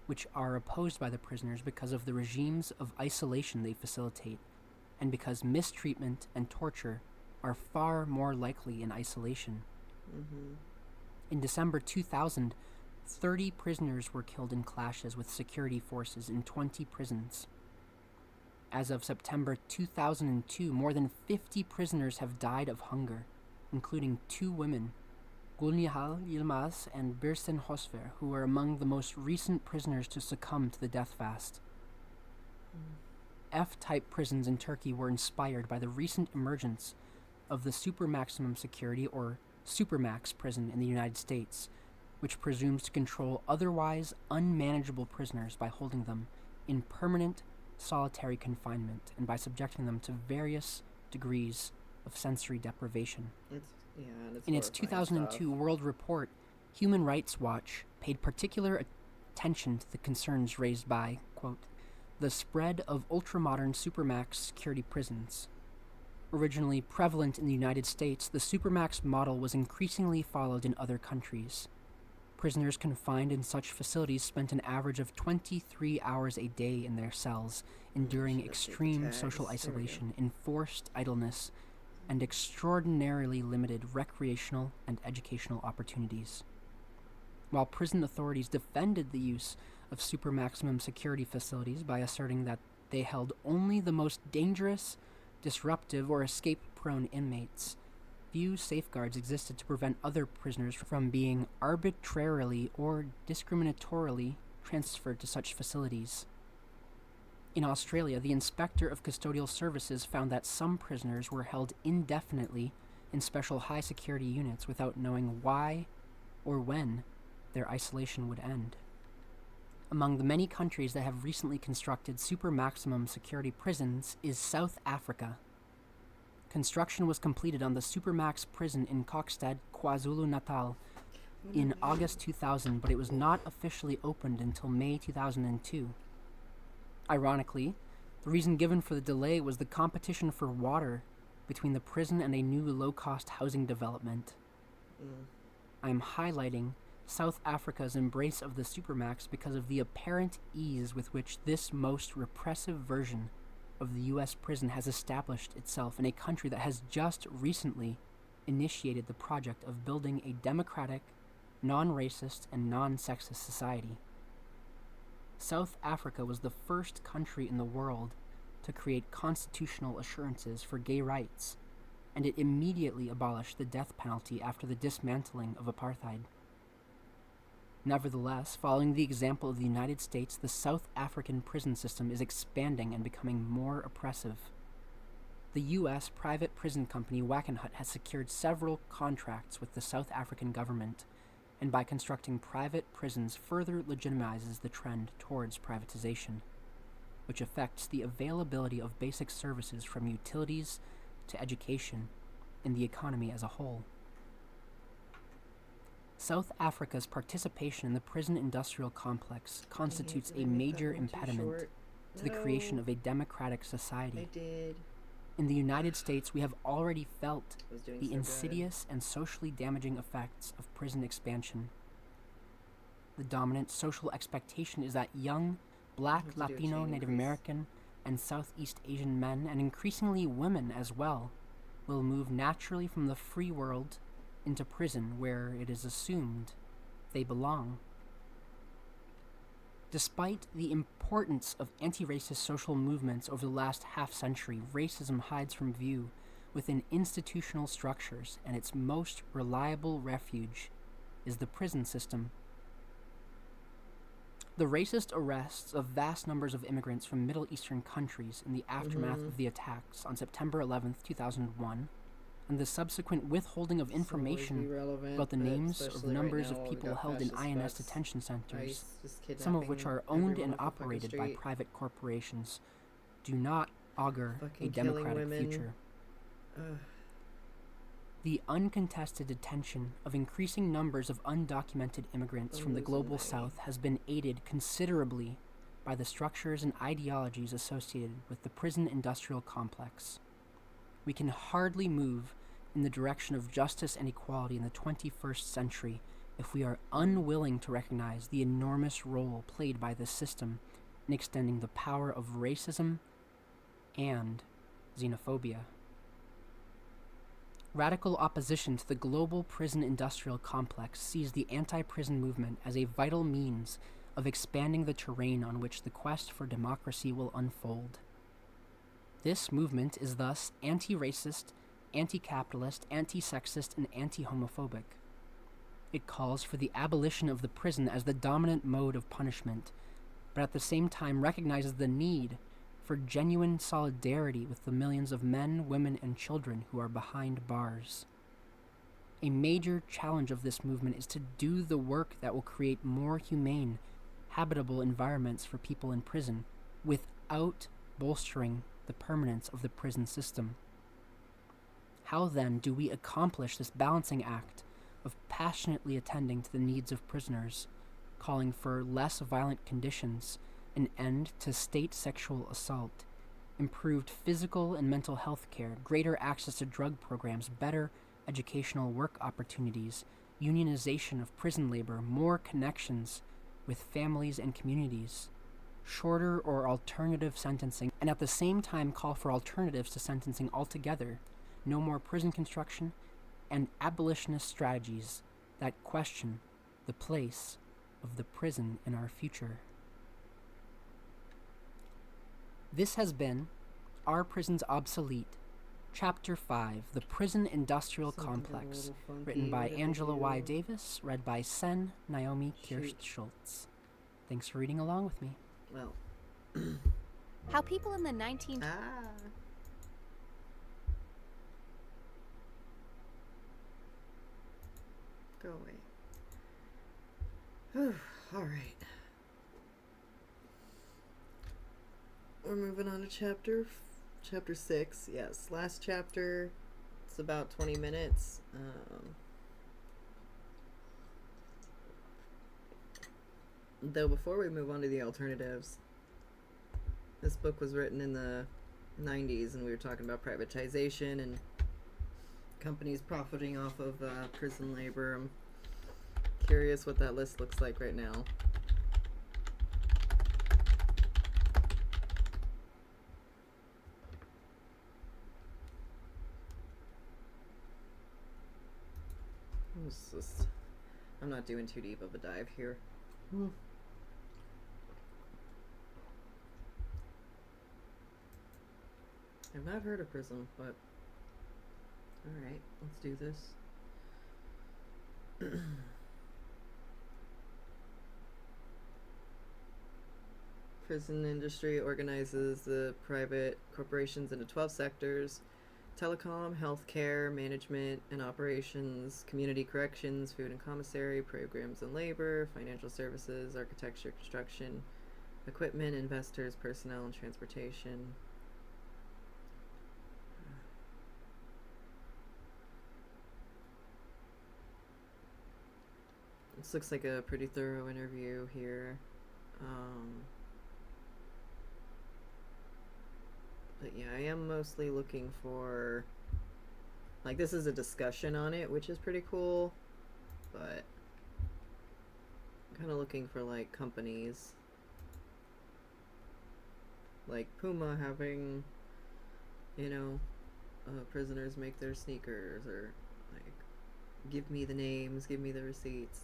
which are opposed by the prisoners because of the regimes of isolation they facilitate, and because mistreatment and torture are far more likely in isolation. In December 2000, 30 prisoners were killed in clashes with security forces in 20 prisons. As of September 2002, more than 50 prisoners have died of hunger, including 2 women, Gulnihal Yilmaz and Birsen Hosfer, who were among the most recent prisoners to succumb to the death fast. F-type prisons in Turkey were inspired by the recent emergence of the super maximum security or supermax prison in the United States, which presumes to control otherwise unmanageable prisoners by holding them in permanent solitary confinement and by subjecting them to various degrees of sensory deprivation. In its 2002 stuff. World Report, Human Rights Watch paid particular attention to the concerns raised by, quote, the spread of ultramodern supermax security prisons. Originally prevalent in the United States, the supermax model was increasingly followed in other countries. Prisoners confined in such facilities spent an average of 23 hours a day in their cells, enduring extreme social isolation, enforced idleness, and extraordinarily limited recreational and educational opportunities. While prison authorities defended the use of super-maximum security facilities by asserting that they held only the most dangerous, disruptive, or escape-prone inmates, few safeguards existed to prevent other prisoners from being arbitrarily or discriminatorily transferred to such facilities. In Australia, the Inspector of Custodial Services found that some prisoners were held indefinitely in special high-security units without knowing why or when their isolation would end. Among the many countries that have recently constructed super-maximum security prisons is South Africa. Construction was completed on the Supermax prison in Kokstad, KwaZulu-Natal, in August 2000, but it was not officially opened until May 2002. Ironically, the reason given for the delay was the competition for water between the prison and a new low-cost housing development. I am highlighting South Africa's embrace of the Supermax because of the apparent ease with which this most repressive version of the U.S. prison has established itself in a country that has just recently initiated the project of building a democratic, non-racist, and non-sexist society. South Africa was the first country in the world to create constitutional assurances for gay rights, and it immediately abolished the death penalty after the dismantling of apartheid. Nevertheless, following the example of the United States, the South African prison system is expanding and becoming more oppressive. The U.S. private prison company Wackenhut has secured several contracts with the South African government, and by constructing private prisons further legitimizes the trend towards privatization, which affects the availability of basic services from utilities to education in the economy as a whole. South Africa's participation in the prison industrial complex constitutes a major impediment to the creation of a democratic society.
I did.
In the United States, we have already felt the insidious and socially damaging effects of prison expansion. The dominant social expectation is that young, Black, Latino, Native American, and Southeast Asian men, and increasingly women as well, will move naturally from the free world into prison where it is assumed they belong. Despite the importance of anti-racist social movements over the last half-century, racism hides from view within institutional structures, and its most reliable refuge is the prison system. The racist arrests of vast numbers of immigrants from Middle Eastern countries in the aftermath of the attacks on September 11th, 2001, and the subsequent withholding of information about the names of numbers of people held in INS detention centers, some of which are owned and operated by private corporations, do not augur a democratic future. The uncontested detention of increasing numbers of undocumented immigrants from the global south has been aided considerably by the structures and ideologies associated with the prison industrial complex. We can hardly move in the direction of justice and equality in the 21st century if we are unwilling to recognize the enormous role played by this system in extending the power of racism and xenophobia. Radical opposition to the global prison industrial complex sees the anti-prison movement as a vital means of expanding the terrain on which the quest for democracy will unfold. This movement is thus anti-racist, anti-capitalist, anti-sexist, and anti-homophobic. It calls for the abolition of the prison as the dominant mode of punishment, but at the same time recognizes the need for genuine solidarity with the millions of men, women, and children who are behind bars. A major challenge of this movement is to do the work that will create more humane, habitable environments for people in prison, without bolstering the permanence of the prison system. How then do we accomplish this balancing act of passionately attending to the needs of prisoners, calling for less violent conditions, an end to state sexual assault, improved physical and mental health care, greater access to drug programs, better educational work opportunities, unionization of prison labor, more connections with families and communities, shorter or alternative sentencing, and at the same time call for alternatives to sentencing altogether, no more prison construction, and abolitionist strategies that question the place of the prison in our future. This has been Are Prisons Obsolete? Chapter 5, The Prison Industrial Complex, written by Angela Y. Davis, read by Sen Naomi Kirsch-Schultz. Thanks for reading along with me.
Well.
How people in the 19...
Go away. Whew, all right. We're moving on to chapter 6. Yes, last chapter. It's about 20 minutes. Though before we move on to the alternatives, this book was written in the 90s, and we were talking about privatization and companies profiting off of prison labor. I'm curious what that list looks like right now. I'm not doing too deep of a dive here. I've not heard of prison, but alright, let's do this. Prison industry organizes the private corporations into 12 sectors: telecom, healthcare, management and operations, community corrections, food and commissary, programs and labor, financial services, architecture, construction, equipment, investors, personnel, and transportation. This looks like a pretty thorough interview here. But yeah, I am mostly looking for, like, this is a discussion on it, which is pretty cool, but I'm kind of looking for, like, companies like Puma having, you know, prisoners make their sneakers, or like, give me the names, give me the receipts.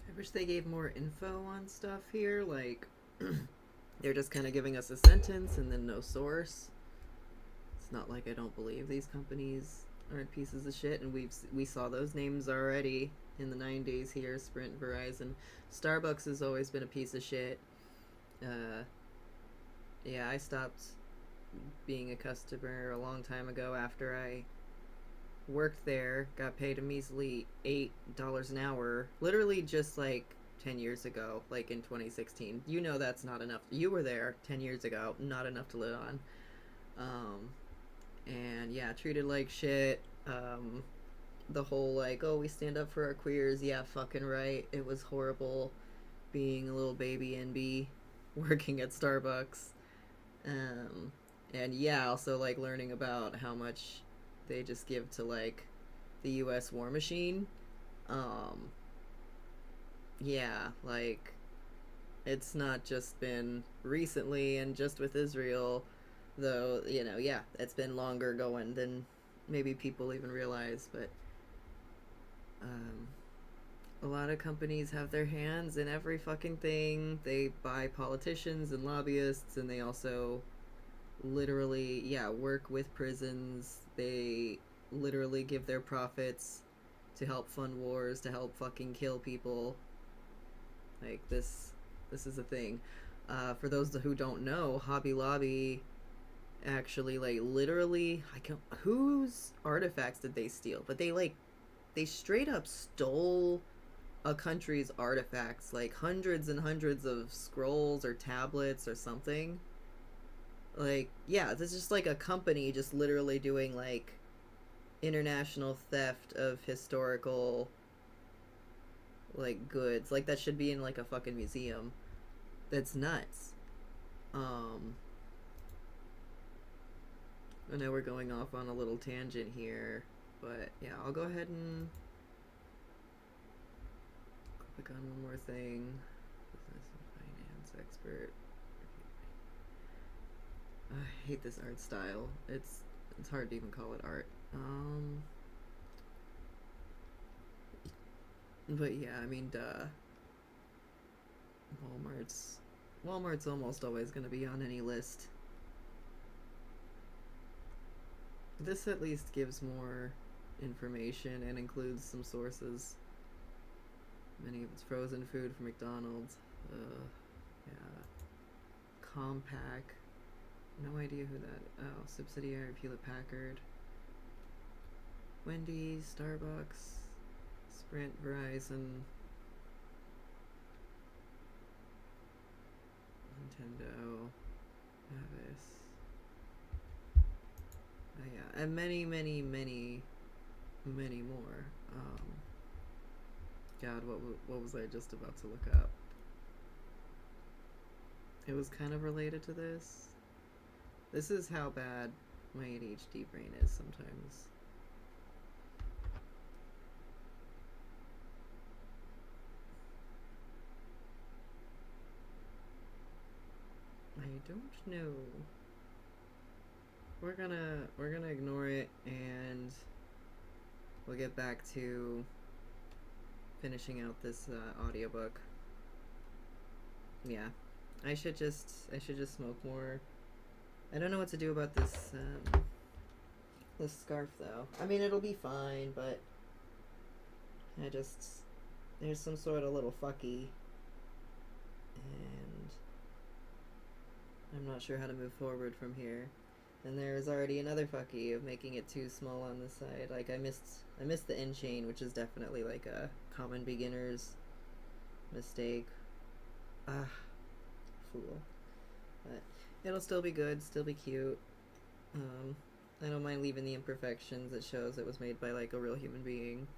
I wish they gave more info on stuff here, like they're just kind of giving us a sentence and then no source. It's not like I don't believe these companies aren't pieces of shit, and we saw those names already in the 90s here. Sprint, Verizon, Starbucks has always been a piece of shit. Yeah, I stopped being a customer a long time ago after I worked there, got paid a measly $8 an hour, literally just like 10 years ago, like in 2016. You know that's not enough. You were there 10 years ago, not enough to live on. And yeah, treated like shit. The whole like, oh, we stand up for our queers. Yeah, fucking right. It was horrible being a little baby NB working at Starbucks. And yeah, also like learning about how much they just give to like the US war machine. Yeah, like it's not just been recently and just with Israel, though, you know, yeah, it's been longer going than maybe people even realize, but a lot of companies have their hands in every fucking thing. They buy politicians and lobbyists, and they also literally, yeah, work with prisons. They literally give their profits to help fund wars, to help fucking kill people. Like, this is a thing. For those who don't know, Hobby Lobby actually, like, literally, whose artifacts did they steal? But they straight up stole a country's artifacts, like hundreds and hundreds of scrolls or tablets or something. Like, yeah, this is just like a company just literally doing like international theft of historical like goods. Like, that should be in like a fucking museum. That's nuts. I know we're going off on a little tangent here, but yeah, I'll go ahead and click on one more thing. Business and finance expert. I hate this art style. It's hard to even call it art. But yeah, I mean, duh. Walmart's almost always gonna be on any list. This at least gives more information and includes some sources. Many of it's frozen food from McDonald's. Yeah. Compaq. No idea who that. Oh, subsidiary Hewlett Packard. Wendy's, Starbucks, Sprint, Verizon, Nintendo, Avis. Yeah, and many, many, many, many more. God, what was I just about to look up? It was kind of related to this. This is how bad my ADHD brain is sometimes. I don't know. We're gonna ignore it, and we'll get back to finishing out this audiobook. Yeah, I should just smoke more. I don't know what to do about this This scarf, though. I mean, it'll be fine, but there's some sort of little fucky, and I'm not sure how to move forward from here. And there's already another fucky of making it too small on this side. Like, I missed the end chain, which is definitely like a common beginner's mistake. Fool. But it'll still be good, still be cute. I don't mind leaving the imperfections. It shows it was made by like a real human being.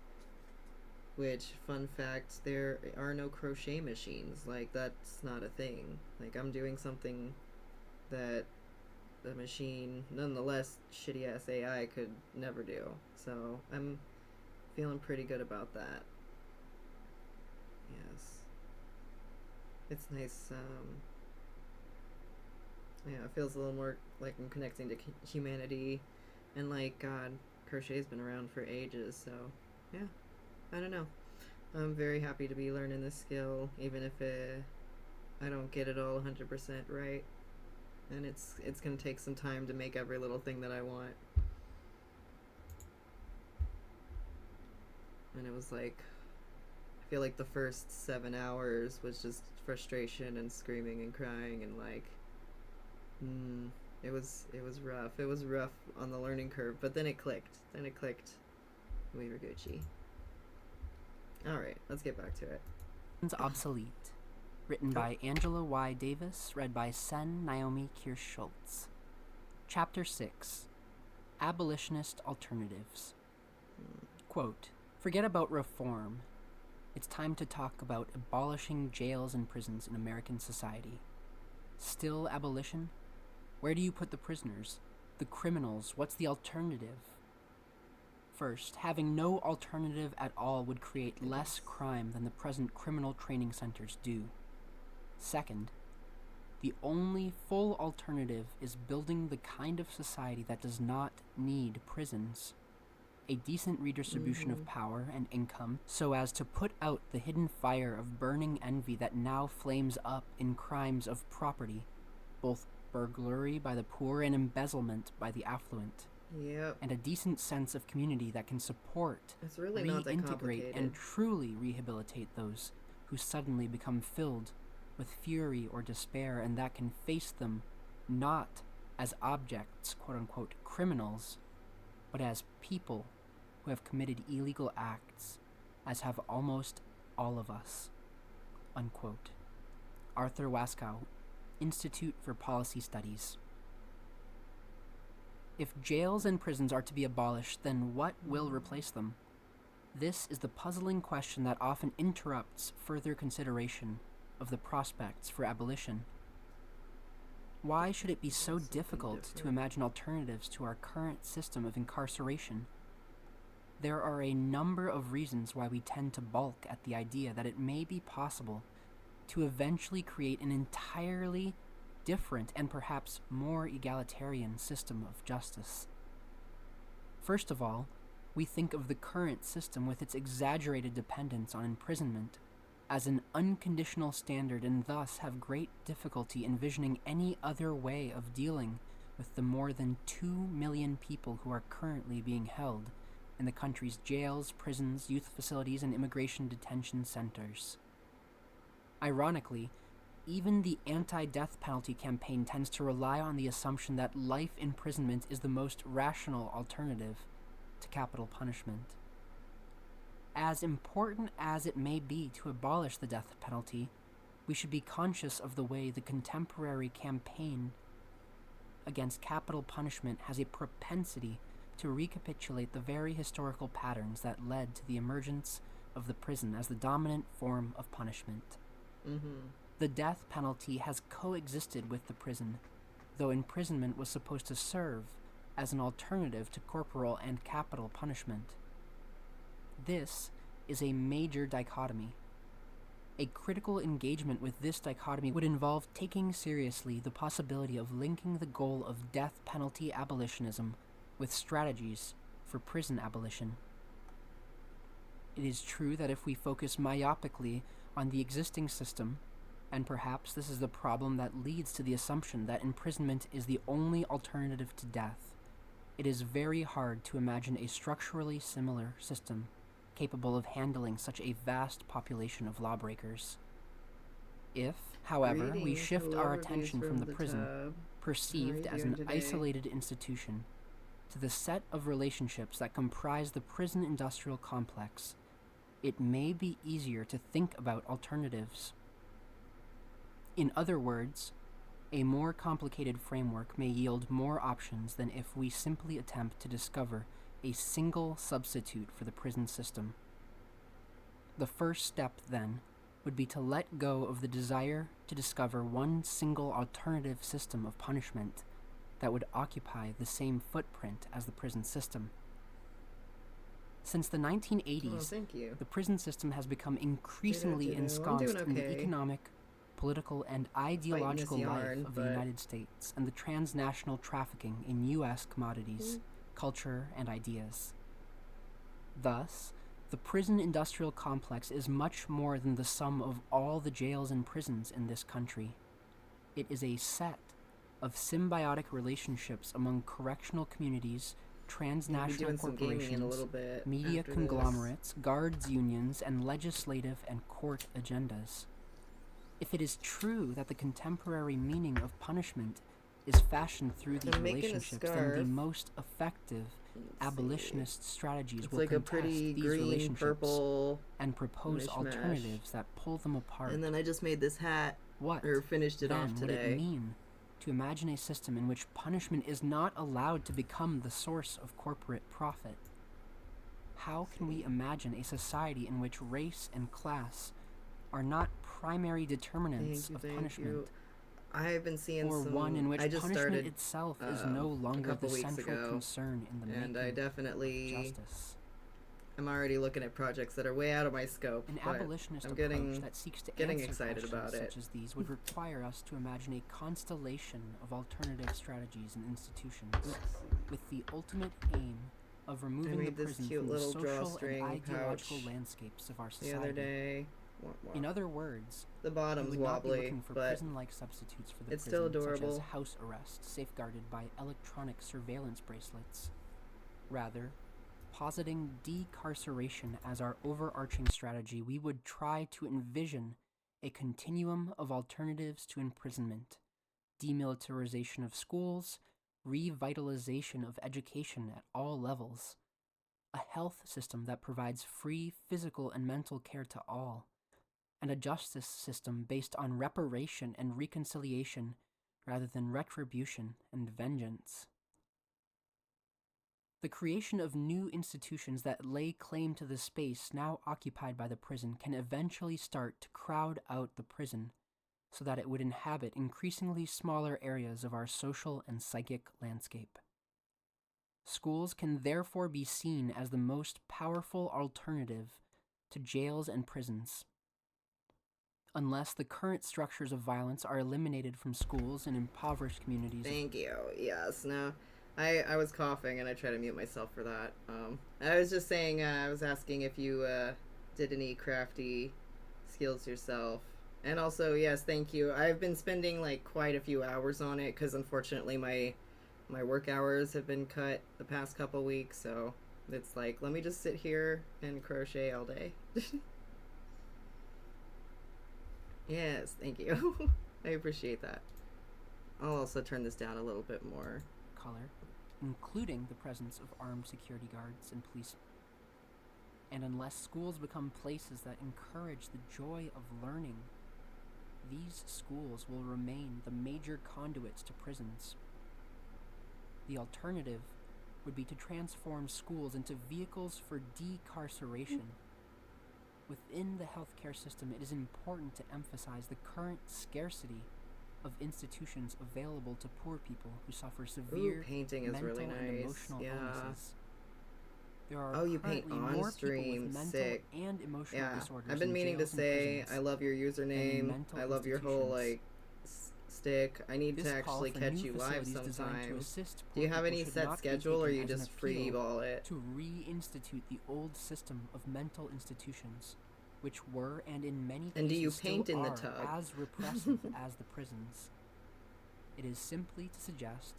Which, fun fact, there are no crochet machines. Like, that's not a thing. Like, I'm doing something that the machine, nonetheless shitty ass AI, could never do. So I'm feeling pretty good about that. Yes, it's nice. Yeah, it feels a little more like I'm connecting to humanity, and like, God, crochet's been around for ages. So yeah, I don't know. I'm very happy to be learning this skill, even if I don't get it all 100% right. And it's gonna take some time to make every little thing that I want. And it was like, I feel like the first 7 hours was just frustration and screaming and crying and like, it was rough. It was rough on the learning curve, but then it clicked. We were Gucci. All right, let's get back to it.
Obsolete. Written by Angela Y. Davis, read by Sen Naomi Kirsch-Schultz. Chapter 6. Abolitionist Alternatives. Quote, "Forget about reform. It's time to talk about abolishing jails and prisons in American society. Still abolition? Where do you put the prisoners? The criminals? What's the alternative? First, having no alternative at all would create less crime than the present criminal training centers do. Second, the only full alternative is building the kind of society that does not need prisons. A decent redistribution of power and income so as to put out the hidden fire of burning envy that now flames up in crimes of property, both burglary by the poor and embezzlement by the affluent.
Yep.
And a decent sense of community that can support,
it's really not that
reintegrate, and truly rehabilitate those who suddenly become filled with fury or despair, and that can face them not as objects, quote-unquote, criminals, but as people who have committed illegal acts, as have almost all of us." Unquote. Arthur Waskow, Institute for Policy Studies. If jails and prisons are to be abolished, then what will replace them? This is the puzzling question that often interrupts further consideration of the prospects for abolition. Why should it be so difficult to imagine alternatives to our current system of incarceration? There are a number of reasons why we tend to balk at the idea that it may be possible to eventually create an entirely different and perhaps more egalitarian system of justice. First of all, we think of the current system with its exaggerated dependence on imprisonment as an unconditional standard, and thus have great difficulty envisioning any other way of dealing with the more than 2 million people who are currently being held in the country's jails, prisons, youth facilities, and immigration detention centers. Ironically, even the anti-death penalty campaign tends to rely on the assumption that life imprisonment is the most rational alternative to capital punishment. As important as it may be to abolish the death penalty, we should be conscious of the way the contemporary campaign against capital punishment has a propensity to recapitulate the very historical patterns that led to the emergence of the prison as the dominant form of punishment. The death penalty has coexisted with the prison, though imprisonment was supposed to serve as an alternative to corporal and capital punishment. This is a major dichotomy. A critical engagement with this dichotomy would involve taking seriously the possibility of linking the goal of death penalty abolitionism with strategies for prison abolition. It is true that if we focus myopically on the existing system, and perhaps this is the problem that leads to the assumption that imprisonment is the only alternative to death, it is very hard to imagine a structurally similar system capable of handling such a vast population of lawbreakers. If, however, we shift our attention from the prison, perceived as an isolated institution, to the set of relationships that comprise the prison industrial complex, it may be easier to think about alternatives. In other words, a more complicated framework may yield more options than if we simply attempt to discover a single substitute for the prison system. The first step, then, would be to let go of the desire to discover one single alternative system of punishment that would occupy the same footprint as the prison system. Since the 1980s, the prison system has become increasingly ensconced in the economic, political, and ideological life of the United States and the transnational trafficking in U.S. commodities, culture, and ideas. Thus, the prison industrial complex is much more than the sum of all the jails and prisons in this country. It is a set of symbiotic relationships among correctional communities, transnational corporations, media conglomerates, guards unions, and legislative and court agendas. If it is true that the contemporary meaning of punishment is fashioned through these relationships, then the most effective abolitionist strategies will contest these relationships and propose alternatives that pull them apart.
And then I just made this hat, finished it off today.
What would it mean to imagine a system in which punishment is not allowed to become the source of corporate profit? How can we imagine a society in which race and class are not primary determinants of punishment?
I've been seeing
or one in which punishment itself is no longer the central concern in the making
and I definitely
of justice.
I'm already looking at projects that are way out of my scope.
An abolitionist approach that seeks to answer questions such as these would require us to imagine a constellation of alternative strategies and institutions, with the ultimate aim of removing the prison from the social and ideological landscapes of our society.
The other day.
In other words,
the bottom's
we would not
wobbly,
be looking for prison-like substitutes for the
it's
prison,
still adorable.
Such as house arrest, safeguarded by electronic surveillance bracelets. Rather, positing decarceration as our overarching strategy, we would try to envision a continuum of alternatives to imprisonment, demilitarization of schools, revitalization of education at all levels, a health system that provides free physical and mental care to all, and a justice system based on reparation and reconciliation rather than retribution and vengeance. The creation of new institutions that lay claim to the space now occupied by the prison can eventually start to crowd out the prison so that it would inhabit increasingly smaller areas of our social and psychic landscape. Schools can therefore be seen as the most powerful alternative to jails and prisons. Unless the current structures of violence are eliminated from schools and impoverished communities.
Thank you. Yes. No, I was coughing and I tried to mute myself for that. I was just saying, I was asking if you did any crafty skills yourself. And also, yes, thank you. I've been spending like quite a few hours on it because unfortunately my work hours have been cut the past couple weeks, so it's like, let me just sit here and crochet all day. Yes, thank you. I appreciate that. I'll also turn this down a little bit more.
Color, including the presence of armed security guards and police. And unless schools become places that encourage the joy of learning, these schools will remain the major conduits to prisons. The alternative would be to transform schools into vehicles for decarceration. Within the healthcare system, it is important to emphasize the current scarcity of institutions available to poor people who suffer severe mental
really nice.
And emotional illnesses. There are
you paint on
more
stream.
With mental
Sick.
And emotional disorders.
I've been meaning to say I love your username. I love your whole like stick. I need to actually catch you live sometime. Do you have any set schedule, or you just free ball it?
To reinstitute the old system of mental institutions, which were and in many cases
do you paint in the tub?
As repressive as the prisons. It is simply to suggest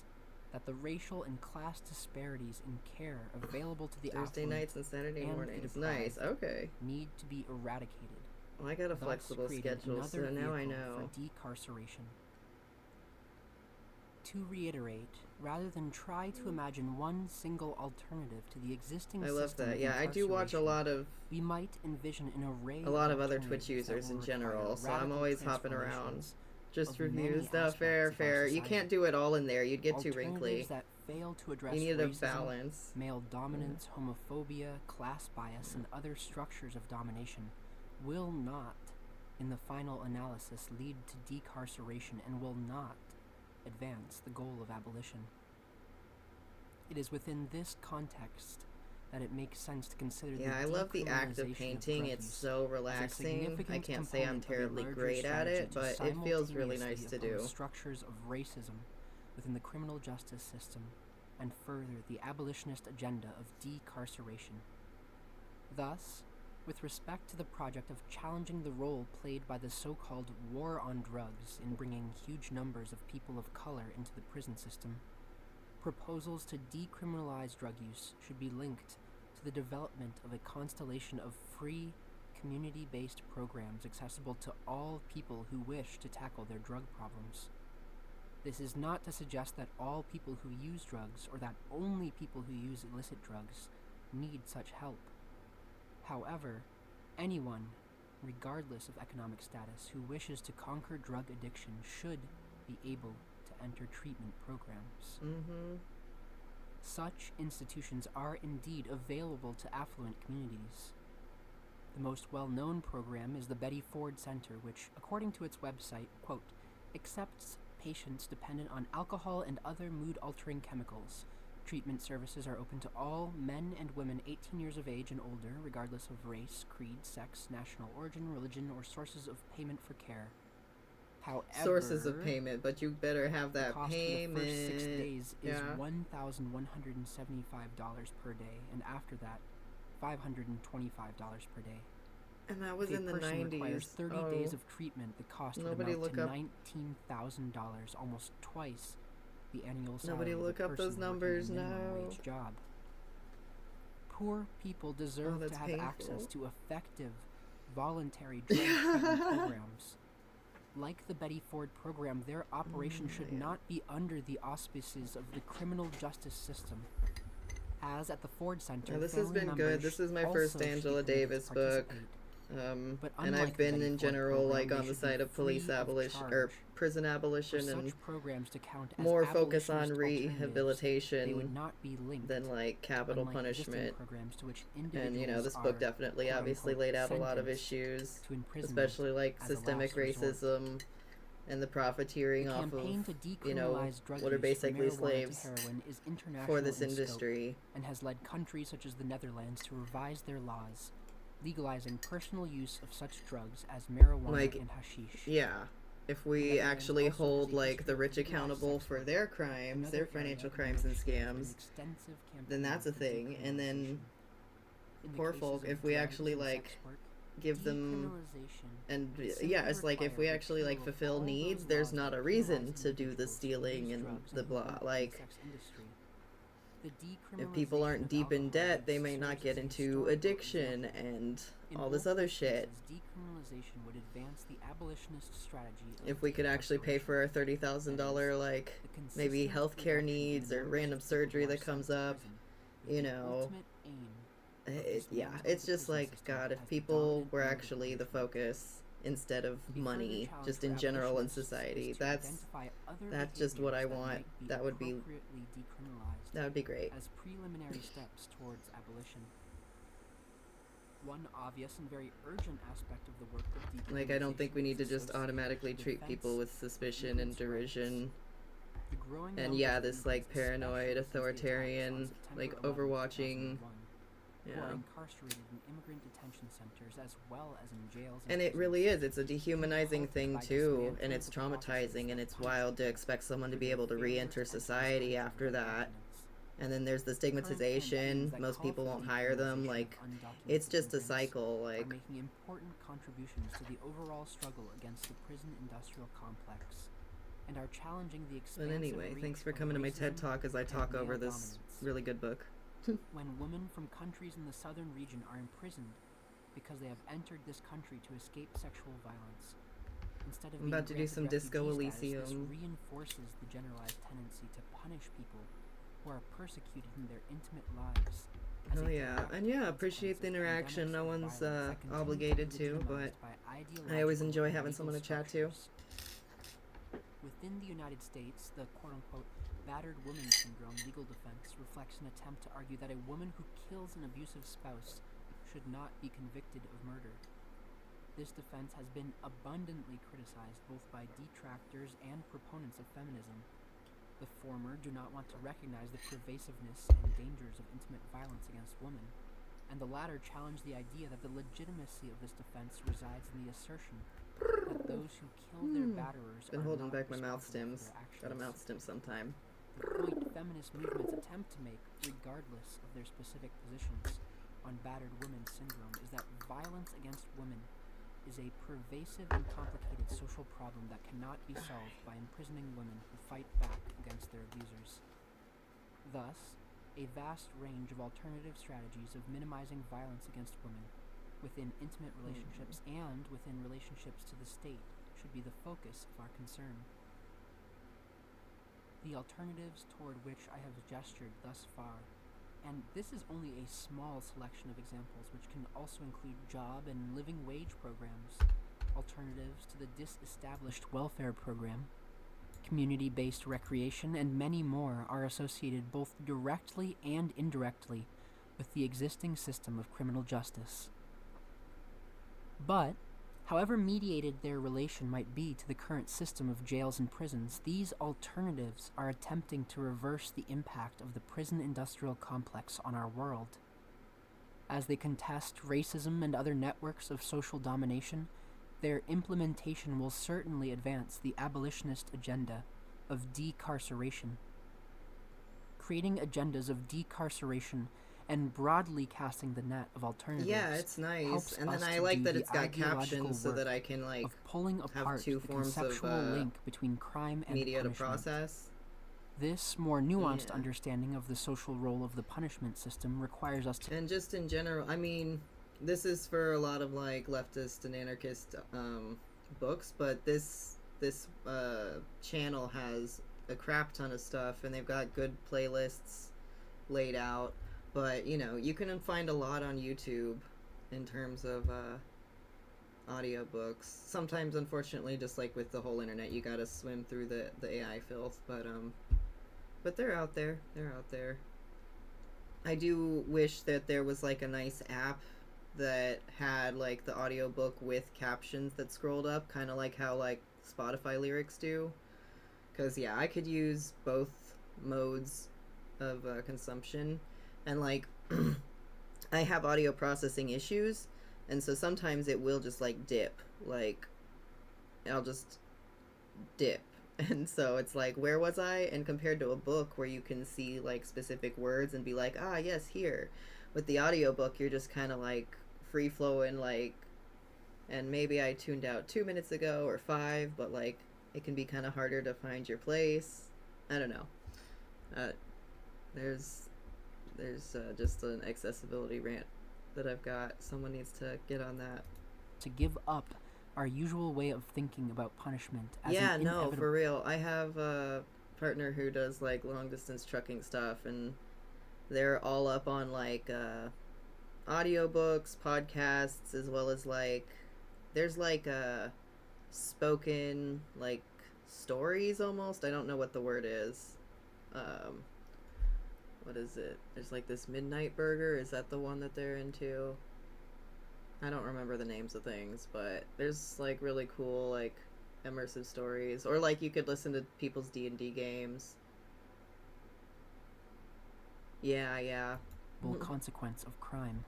that the racial and class disparities in care available to the
Thursday
affluent
nights and Saturday
and
mornings.
the
Nice.
deprived
Okay.
need to be eradicated.
Well, I got a
thus
flexible
creating
schedule, so
another
now I
vehicle
know.
for decarceration. To reiterate, rather than try to imagine one single alternative to the existing
I love
system
that.
of
Yeah, I do watch a lot of
we might envision an array
other Twitch users in general, so I'm always hopping around. Just reviews. No, fair. You can't do it all in there. You'd get too wrinkly.
That fail to address
you need
racism,
a balance.
Male dominance, homophobia, class bias, and other structures of domination will not, in the final analysis, lead to decarceration and will not advance the goal of abolition. It is within this context that it makes sense to consider the
I love the act of painting. It's so relaxing. I can't say I'm terribly great at it, but it feels really nice to do.
Structures of racism within the criminal justice system and further the abolitionist agenda of decarceration. Thus, with respect to the project of challenging the role played by the so-called war on drugs in bringing huge numbers of people of color into the prison system, proposals to decriminalize drug use should be linked to the development of a constellation of free, community-based programs accessible to all people who wish to tackle their drug problems. This is not to suggest that all people who use drugs, or that only people who use illicit drugs, need such help. However, anyone, regardless of economic status, who wishes to conquer drug addiction should be able to enter treatment programs. Such institutions are indeed available to affluent communities. The most well-known program is the Betty Ford Center, which, according to its website, quote, accepts patients dependent on alcohol and other mood-altering chemicals. Treatment services are open to all men and women 18 years of age and older, regardless of race, creed, sex, national origin, religion, or sources of payment for care. However,
sources of payment, but you better have that
the cost
payment.
For the first 6 days is $1,175 per day, and after that, $525 per day.
And that was in the 90s.
Requires 30 days of treatment. The cost would amount to $19,000, almost twice the annual salary of a person
those numbers
working a minimum
now.
wage job. Poor people deserve to have access to effective, voluntary drug treatment programs. Like the Betty Ford program, their operation should not be under the auspices of the criminal justice system. As at the Ford Center,
this has been good. This is my first Angela Davis book. And I've been in general like on the side of police abolition or prison abolition and more focus on rehabilitation than like capital punishment. And you know, this book definitely obviously laid out a lot of issues, especially like systemic racism and the profiteering off of, you know, what are basically slaves for this industry.
And has led countries such as the Netherlands to revise their laws, legalizing personal use of such drugs as marijuana and hashish.
Yeah. If we actually hold like the rich accountable for their crimes, their financial crimes and scams, then that's a thing. And then poor folk, if we actually like give them, and yeah, it's like if we actually like fulfill needs, there's not a reason to do the stealing and the blah. Like, if people aren't deep in debt, they may not get into addiction and all this other shit. If we could actually pay for our $30,000 like maybe healthcare needs or random surgery that comes up, you know, it's just like, God, if people were actually the focus instead of money, just in general in society, that's just what I want. That would be great.
As preliminary steps towards abolition. One obvious and very urgent aspect of the work of
like, I don't think we need to just automatically treat people with suspicion and derision. And yeah, this like paranoid, authoritarian, like overwatching.
Who are incarcerated in immigrant detention centers as well as in jails.
And it really is. It's a dehumanizing thing too, and it's traumatizing, and it's wild to expect someone to be able to re-enter society after that. And then there's the stigmatization. Most people won't hire them. Like, it's just a cycle. Like,
making important contributions to the overall struggle against the prison industrial complex, and are challenging the
But
expansive
anyway,
reach
thanks for
of
coming to my TED
racism
Talk as I
and
talk
male
over this
dominance.
really good book.
When women from countries in the southern region are imprisoned because they have entered this country to escape sexual violence, instead of
I'm about to do some Disco
refugee status,
Elysium.
this reinforces the generalized tendency to punish people who are persecuted in their intimate lives.
Oh yeah, and yeah, appreciate the interaction. No one's obligated to, but I always enjoy having someone to chat to.
Within the United States, the quote-unquote battered woman syndrome legal defense reflects an attempt to argue that a woman who kills an abusive spouse should not be convicted of murder. This defense has been abundantly criticized both by detractors and proponents of feminism. The former do not want to recognize the pervasiveness and dangers of intimate violence against women, and the latter challenge the idea that the legitimacy of this defense resides in the assertion that those who kill their batterers
Been
are
holding
not
back my mouth
responsible
stems.
for their actions.
Got a mouth stem sometime.
The point feminist movements attempt to make, regardless of their specific positions on battered women syndrome, is that violence against women is a pervasive and complicated social problem that cannot be solved by imprisoning women who fight back against their abusers. Thus, a vast range of alternative strategies of minimizing violence against women within intimate relationships and within relationships to the state should be the focus of our concern. The alternatives toward which I have gestured thus far, and this is only a small selection of examples which can also include job and living wage programs, alternatives to the disestablished welfare program, community-based recreation, and many more are associated both directly and indirectly with the existing system of criminal justice. But, however mediated their relation might be to the current system of jails and prisons, these alternatives are attempting to reverse the impact of the prison industrial complex on our world. As they contest racism and other networks of social domination, their implementation will certainly advance the abolitionist agenda of decarceration. Creating agendas of decarceration and broadly casting the net of alternatives.
Yeah, it's nice. And then I like that it's got captions so that I can like
pulling apart
have two
the
forms
conceptual
of
link between crime and
media to
punishment.
process.
This more nuanced understanding of the social role of the punishment system requires us to...
And just in general, I mean, this is for a lot of like leftist and anarchist books, but this channel has a crap ton of stuff, and they've got good playlists laid out. But, you know, you can find a lot on YouTube in terms of audiobooks. Sometimes, unfortunately, just like with the whole internet, you gotta swim through the AI filth. But they're out there. They're out there. I do wish that there was like a nice app that had like the audiobook with captions that scrolled up, kind of like how like Spotify lyrics do. Because, yeah, I could use both modes of consumption. And like I have audio processing issues, and so sometimes it will just like dip, like I'll just dip, and so it's like, where was I? And compared to a book where you can see like specific words and be like, ah yes, here, with the audiobook you're just kind of like free flowing, like, and maybe I tuned out 2 minutes ago or 5, but like it can be kind of harder to find your place. I don't know. There's just an accessibility rant that I've got. Someone needs to get on that.
To give up our usual way of thinking about punishment as
for real. I have a partner who does like long distance trucking stuff, and they're all up on like audiobooks, podcasts, as well as like there's like spoken like stories almost. I don't know what the word is. What is it? There's like this Midnight Burger. Is that the one that they're into? I don't remember the names of things, but there's like really cool like immersive stories, or like you could listen to people's D&D games. Yeah.
Consequence of crime.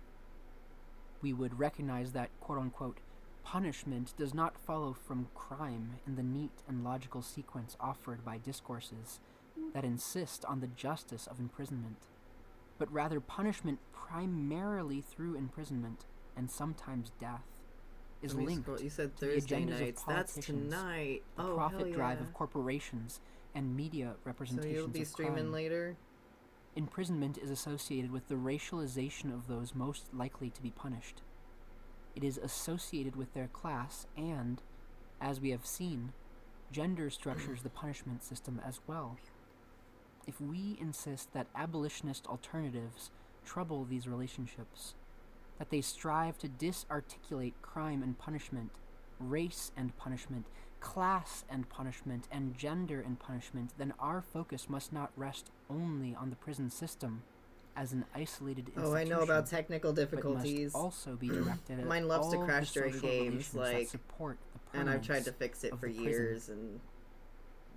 We would recognize that quote-unquote punishment does not follow from crime in the neat and logical sequence offered by discourses that insist on the justice of imprisonment, but rather punishment primarily through imprisonment and sometimes death. is linked
you said
to the
Thursday
agendas
nights.
of politicians,
That's tonight.
the
Oh,
profit
hell yeah.
drive of corporations, and media representations
So you'll be
of
streaming
crime.
later?
Imprisonment is associated with the racialization of those most likely to be punished. It is associated with their class and, as we have seen, gender structures the punishment system as well. If we insist that abolitionist alternatives trouble these relationships, that they strive to disarticulate crime and punishment, race and punishment, class and punishment, and gender and punishment, then our focus must not rest only on the prison system as an isolated institution.
Oh, I know about technical difficulties.
But must also be directed at
Mine loves to
all
crash
the
during
social
games,
relations
like,
that support the
and I've tried to
permanence
fix it
of
for
the prison.
years, and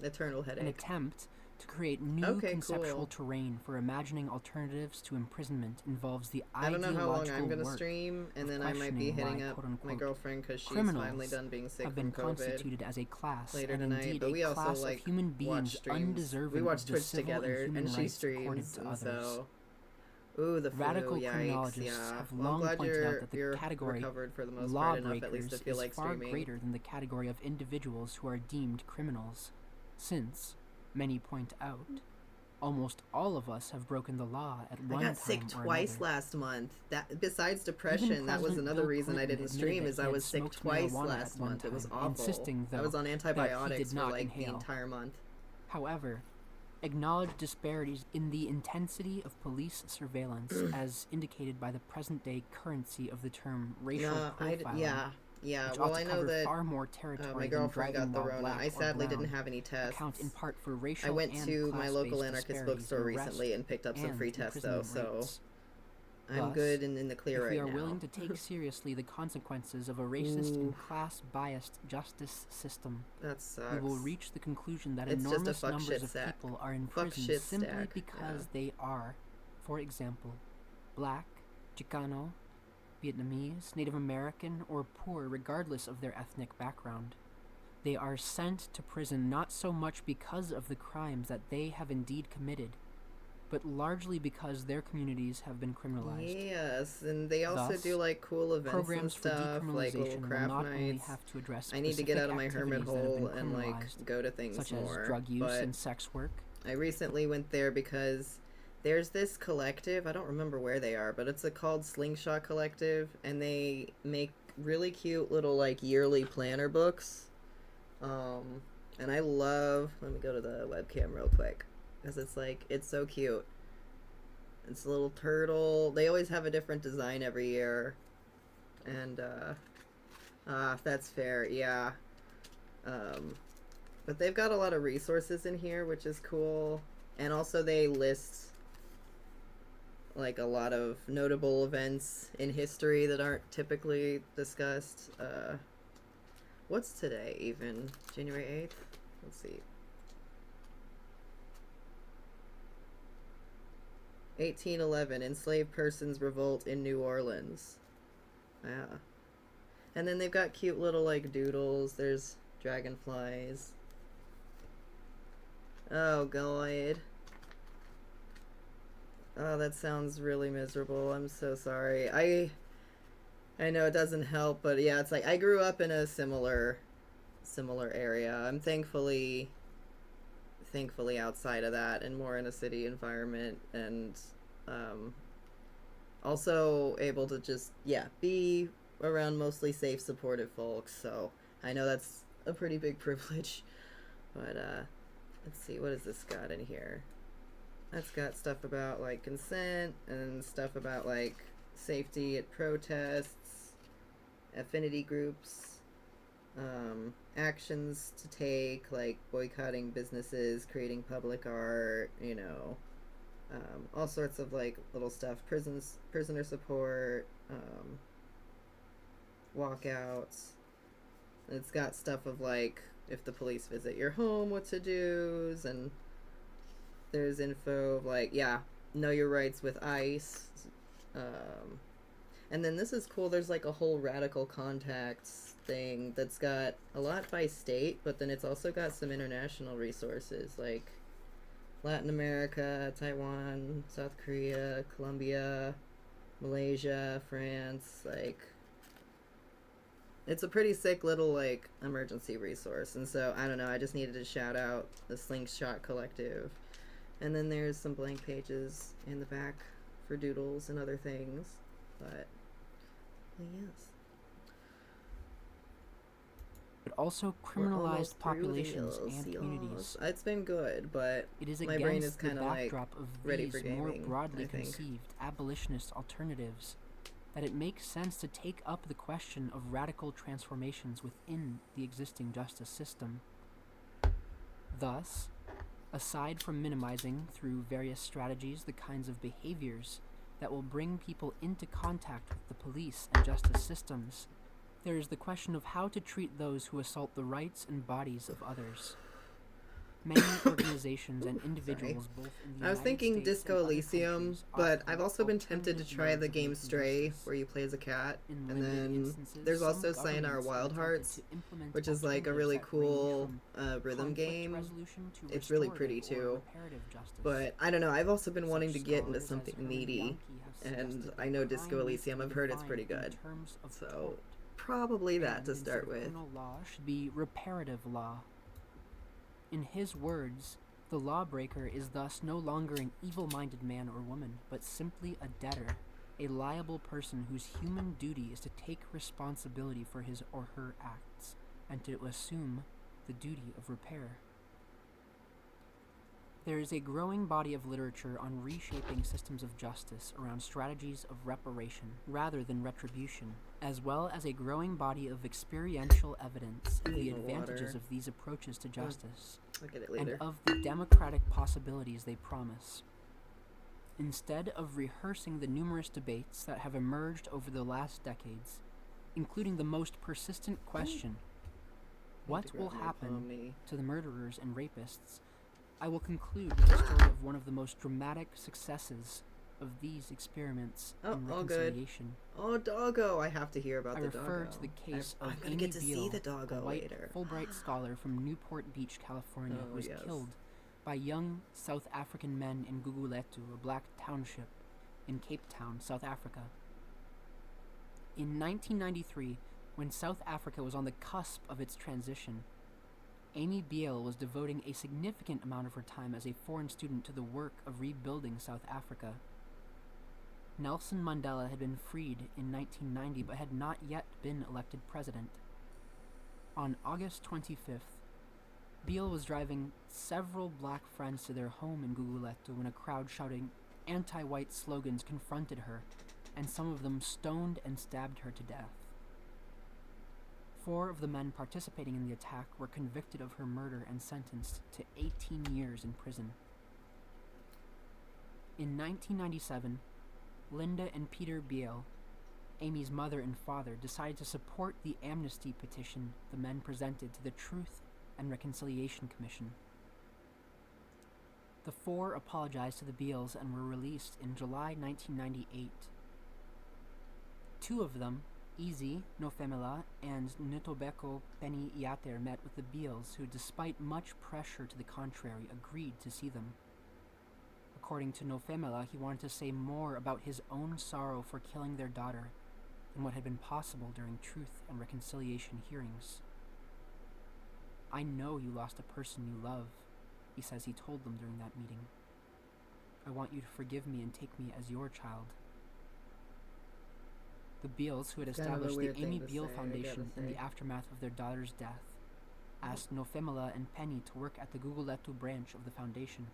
eternal
An
headache.
attempt to create new
Okay,
conceptual
cool.
terrain for imagining alternatives to imprisonment involves the
I don't know how long
ideological
I'm gonna
work
stream, and
of
then I might be
questioning
hitting
why,
up my
quote-unquote,
girlfriend because she's
criminals
finally done being sick
have
from
been
COVID
constituted as a class,
later
and
tonight.
indeed
But we
a
also
class
like
of human
watch
beings
streams.
undeserving
We watch
of the
Twitch
civil
together,
and human
and she
rights accorded
streams,
to
and
others.
so. Ooh, the flu,
Radical
yikes,
criminologists
yeah.
have
Well, I'm
long
glad
pointed out that the
you're
category
recovered for the most part enough at least
lawbreakers
to feel
is
like
far
streaming.
greater than the category of individuals who are deemed criminals, since, many point out, almost all of us have broken the law at one time
I got sick
or
twice
another.
last month. That besides
Even
depression, that was
President
another
Bill
reason I
Clinton
didn't
admitted
stream.
that
Is
he
I
had
was sick
smoked
twice
marijuana
last
at one
month. It was
time,
awful.
insisting,
I
though,
was on
that he
antibiotics
did
for
not
like the
inhale.
entire month.
However, acknowledged disparities in the intensity of police surveillance as indicated by the present-day currency of the term racial profiling,
yeah.
which
Well,
ought to
I know
cover
that
far more territory
my
than
girlfriend
driving
got the
while
Rona.
black
I
or
sadly
brown,
didn't have any tests.
account in part for racial
I went
and
to my local
class-based
anarchist
disparities
bookstore
in arrest
recently and picked up some
and
free tests though,
imprisonment
so
rates.
I'm
Thus,
good and in the clear
if we
right
are
now.
willing to take seriously the consequences of a racist and class-biased justice system,
That sucks.
we will reach the conclusion that
It's just a
enormous
fuck
numbers
shit
of
stack.
people are in
Fuck
prison
shit
simply
stack,
because they are, for example, black, Chicano, Vietnamese, Native American, or poor regardless of their ethnic background. They are sent to prison not so much because of the crimes that they have indeed committed, but largely because their communities have been criminalized.
Yes, and they also
Thus,
do like cool events and
programs for
stuff, like little
decriminalization will
craft
not only
nights.
have to address
I need to get
specific
out of my hermit
activities that have
hole
been
and like
criminalized,
go to things
such
more.
as drug use
but
and sex work.
I recently went there because there's this collective, I don't remember where they are, but it's called Slingshot Collective, and they make really cute little like yearly planner books. And I love, let me go to the webcam real quick, because it's like, it's so cute. It's a little turtle. They always have a different design every year. And, that's fair, yeah. But they've got a lot of resources in here, which is cool. And also they list like a lot of notable events in history that aren't typically discussed. What's today even? January 8th? Let's see. 1811, enslaved persons revolt in New Orleans. Yeah. And then they've got cute little like doodles. There's dragonflies. Oh god. Oh, that sounds really miserable. I'm so sorry. I know it doesn't help, but yeah, it's like I grew up in a similar area. I'm thankfully outside of that and more in a city environment, and also able to just be around mostly safe, supportive folks. So I know that's a pretty big privilege. But let's see, what has this got in here? That's got stuff about like consent and stuff about like safety at protests, affinity groups, actions to take, like boycotting businesses, creating public art, you know, all sorts of like little stuff, prisoner support, walkouts. It's got stuff of like if the police visit your home, what to do's, and there's info of like, know your rights with ICE. And then this is cool, there's like a whole radical contacts thing that's got a lot by state, but then it's also got some international resources like Latin America, Taiwan, South Korea, Colombia, Malaysia, France, like it's a pretty sick little, like, emergency resource. And so, I don't know, I just needed to shout out the Slingshot Collective. And then there's some blank pages in the back for doodles and other things. But, yes.
But also criminalized populations and communities.
It's been good, but
it is
my brain is
against the
kind of like
backdrop of
ready for
these
gaming,
more broadly
I think.
conceived abolitionist alternatives that it makes sense to take up the question of radical transformations within the existing justice system. Thus, aside from minimizing through various strategies the kinds of behaviors that will bring people into contact with the police and justice systems, there is the question of how to treat those who assault the rights and bodies of others. Many organizations and individuals, both in the
I was
United
thinking
States
Disco
and other
Elysium,
countries,
but
offer
I've also been tempted to
alternative
try
modes
the
of
game
making
Stray,
justice.
where you play as a cat.
In
And
limited
then
instances,
there's
some
also Sayonara
governments
Wild
have
Hearts,
attempted to implement
which is like a really
alternatives that range
cool
from
rhythm
conflict
game.
resolution to
It's really
restorative
pretty
or
too.
reparative justice.
But I don't know, I've also been wanting to
Such
get into
scholars as
something
Herman
meaty.
Jahnke have
And
suggested
I
that
know Disco
crime needs to
Elysium,
be
I've heard it's
defined
pretty
in
good.
terms of
So
tort.
probably that to
And
start
instead of
with.
criminal law should be reparative law. In his words, the lawbreaker is thus no longer an evil-minded man or woman, but simply a debtor, a liable person whose human duty is to take responsibility for his or her acts, and to assume the duty of repair. There is a growing body of literature on reshaping systems of justice around strategies of reparation rather than retribution, as well as a growing body of experiential evidence of the advantages of these approaches to justice,
I'll get it
and
later.
of the democratic possibilities they promise. Instead of rehearsing the numerous debates that have emerged over the last decades, including the most persistent question, what will happen to the murderers and rapists, I will conclude with the story of one of the most dramatic successes of these experiments in reconciliation.
Oh, doggo! I have to hear about the doggo.
I refer to the case of
I'm
Amy
get to
Beale,
see the doggo
a white
later.
Fulbright scholar from Newport Beach, California, who was killed by young South African men in Guguletu, a black township in Cape Town, South Africa. In 1993, when South Africa was on the cusp of its transition, Amy Beale was devoting a significant amount of her time as a foreign student to the work of rebuilding South Africa. Nelson Mandela had been freed in 1990 but had not yet been elected president. On August 25th, Beale was driving several black friends to their home in Guguletu when a crowd shouting anti-white slogans confronted her, and some of them stoned and stabbed her to death. 4 of the men participating in the attack were convicted of her murder and sentenced to 18 years in prison. In 1997, Linda and Peter Beale, Amy's mother and father, decided to support the amnesty petition the men presented to the Truth and Reconciliation Commission. The 4 apologized to the Beales and were released in July 1998. 2 of them, Easy Nofemela and Ntobeko Penny Iater, met with the Beales, who, despite much pressure to the contrary, agreed to see them. According to Nofemela, he wanted to say more about his own sorrow for killing their daughter than what had been possible during Truth and Reconciliation hearings. "I know you lost a person you love," he says he told them during that meeting. "I want you to forgive me and take me as your child." The Beales, who had established the Amy Beale Foundation in the aftermath of their daughter's death, asked Nofemela and Penny to work at the Guguletu branch of the foundation.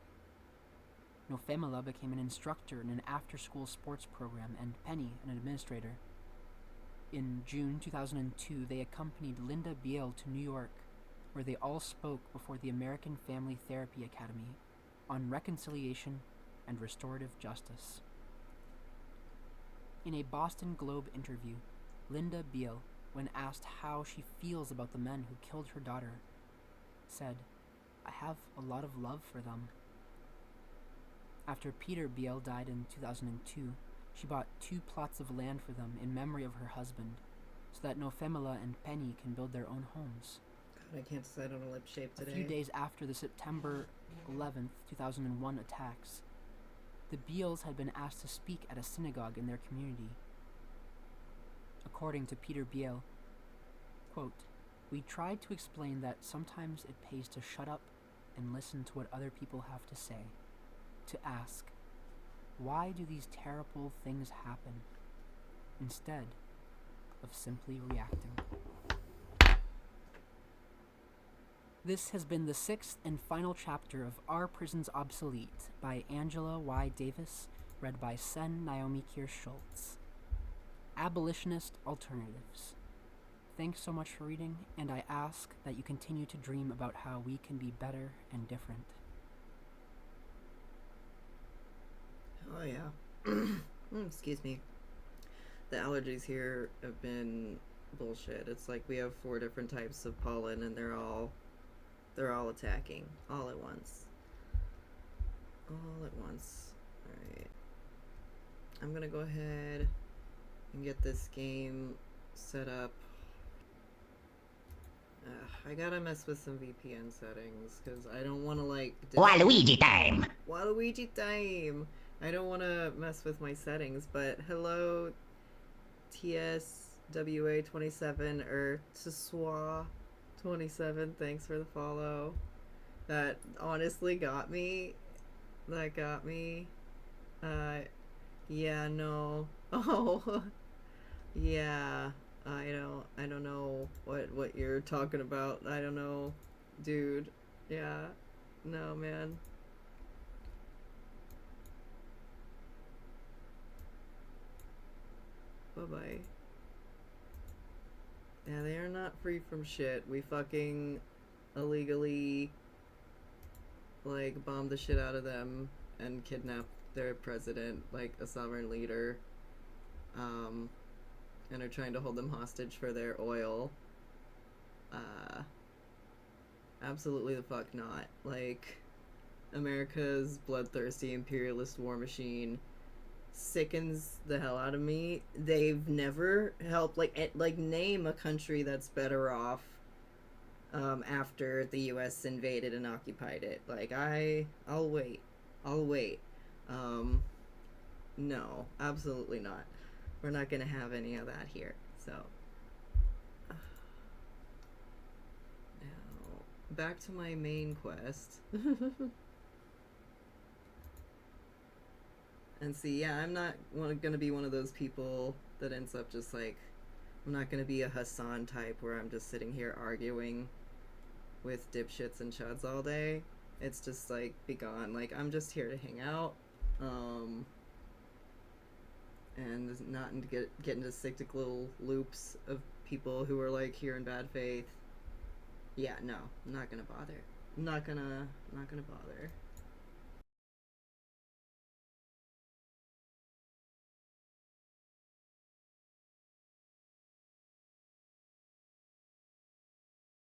Nofemela became an instructor in an after-school sports program, and Penny an administrator. In June 2002, they accompanied Linda Beale to New York, where they all spoke before the American Family Therapy Academy on reconciliation and restorative justice. In a Boston Globe interview, Linda Beale, when asked how she feels about the men who killed her daughter, said, "I have a lot of love for them." After Peter Beale died in 2002, she bought 2 plots of land for them in memory of her husband, so that Nofemela and Penny can build their own homes.
God, I can't decide on a lip shape today.
A few days after the September 11th, 2001 attacks, the Beales had been asked to speak at a synagogue in their community. According to Peter Beale, Quote, "We tried to explain that sometimes it pays to shut up and listen to what other people have to say, to ask, why do these terrible things happen, instead of simply reacting." This has been the 6th and final chapter of Our Prison's Obsolete by Angela Y. Davis, read by Sen Naomi Kirsch-Schultz. Abolitionist Alternatives. Thanks so much for reading, and I ask that you continue to dream about how we can be better and different.
Oh yeah. Excuse me. The allergies here have been bullshit. It's like we have 4 different types of pollen, and they're all attacking all at once. Alright. I'm gonna go ahead and get this game set up. I gotta mess with some VPN settings because I don't want to
Waluigi time!
Waluigi time! I don't want to mess with my settings, but hello TSWA27 or Tswa27, thanks for the follow. That honestly got me. Yeah, no. Oh, yeah. I don't know what you're talking about. I don't know, dude. Yeah. No, man. Bye-bye. Yeah, they are not free from shit. We fucking illegally, like, bombed the shit out of them and kidnapped their president, like a sovereign leader, and are trying to hold them hostage for their oil. Absolutely the fuck not. Like, America's bloodthirsty imperialist war machine sickens the hell out of me. They've never helped, name a country that's better off after the US invaded and occupied it. Like, I'll wait. No, absolutely not. We're not gonna have any of that here. So now back to my main quest. And see, yeah, I'm not gonna be one of those people that ends up just like, I'm not gonna be a Hassan type where I'm just sitting here arguing with dipshits and chuds all day. It's just like, be gone. Like, I'm just here to hang out, and not get into cyclic little loops of people who are like here in bad faith. Yeah, no, I'm not gonna bother. I'm not gonna bother.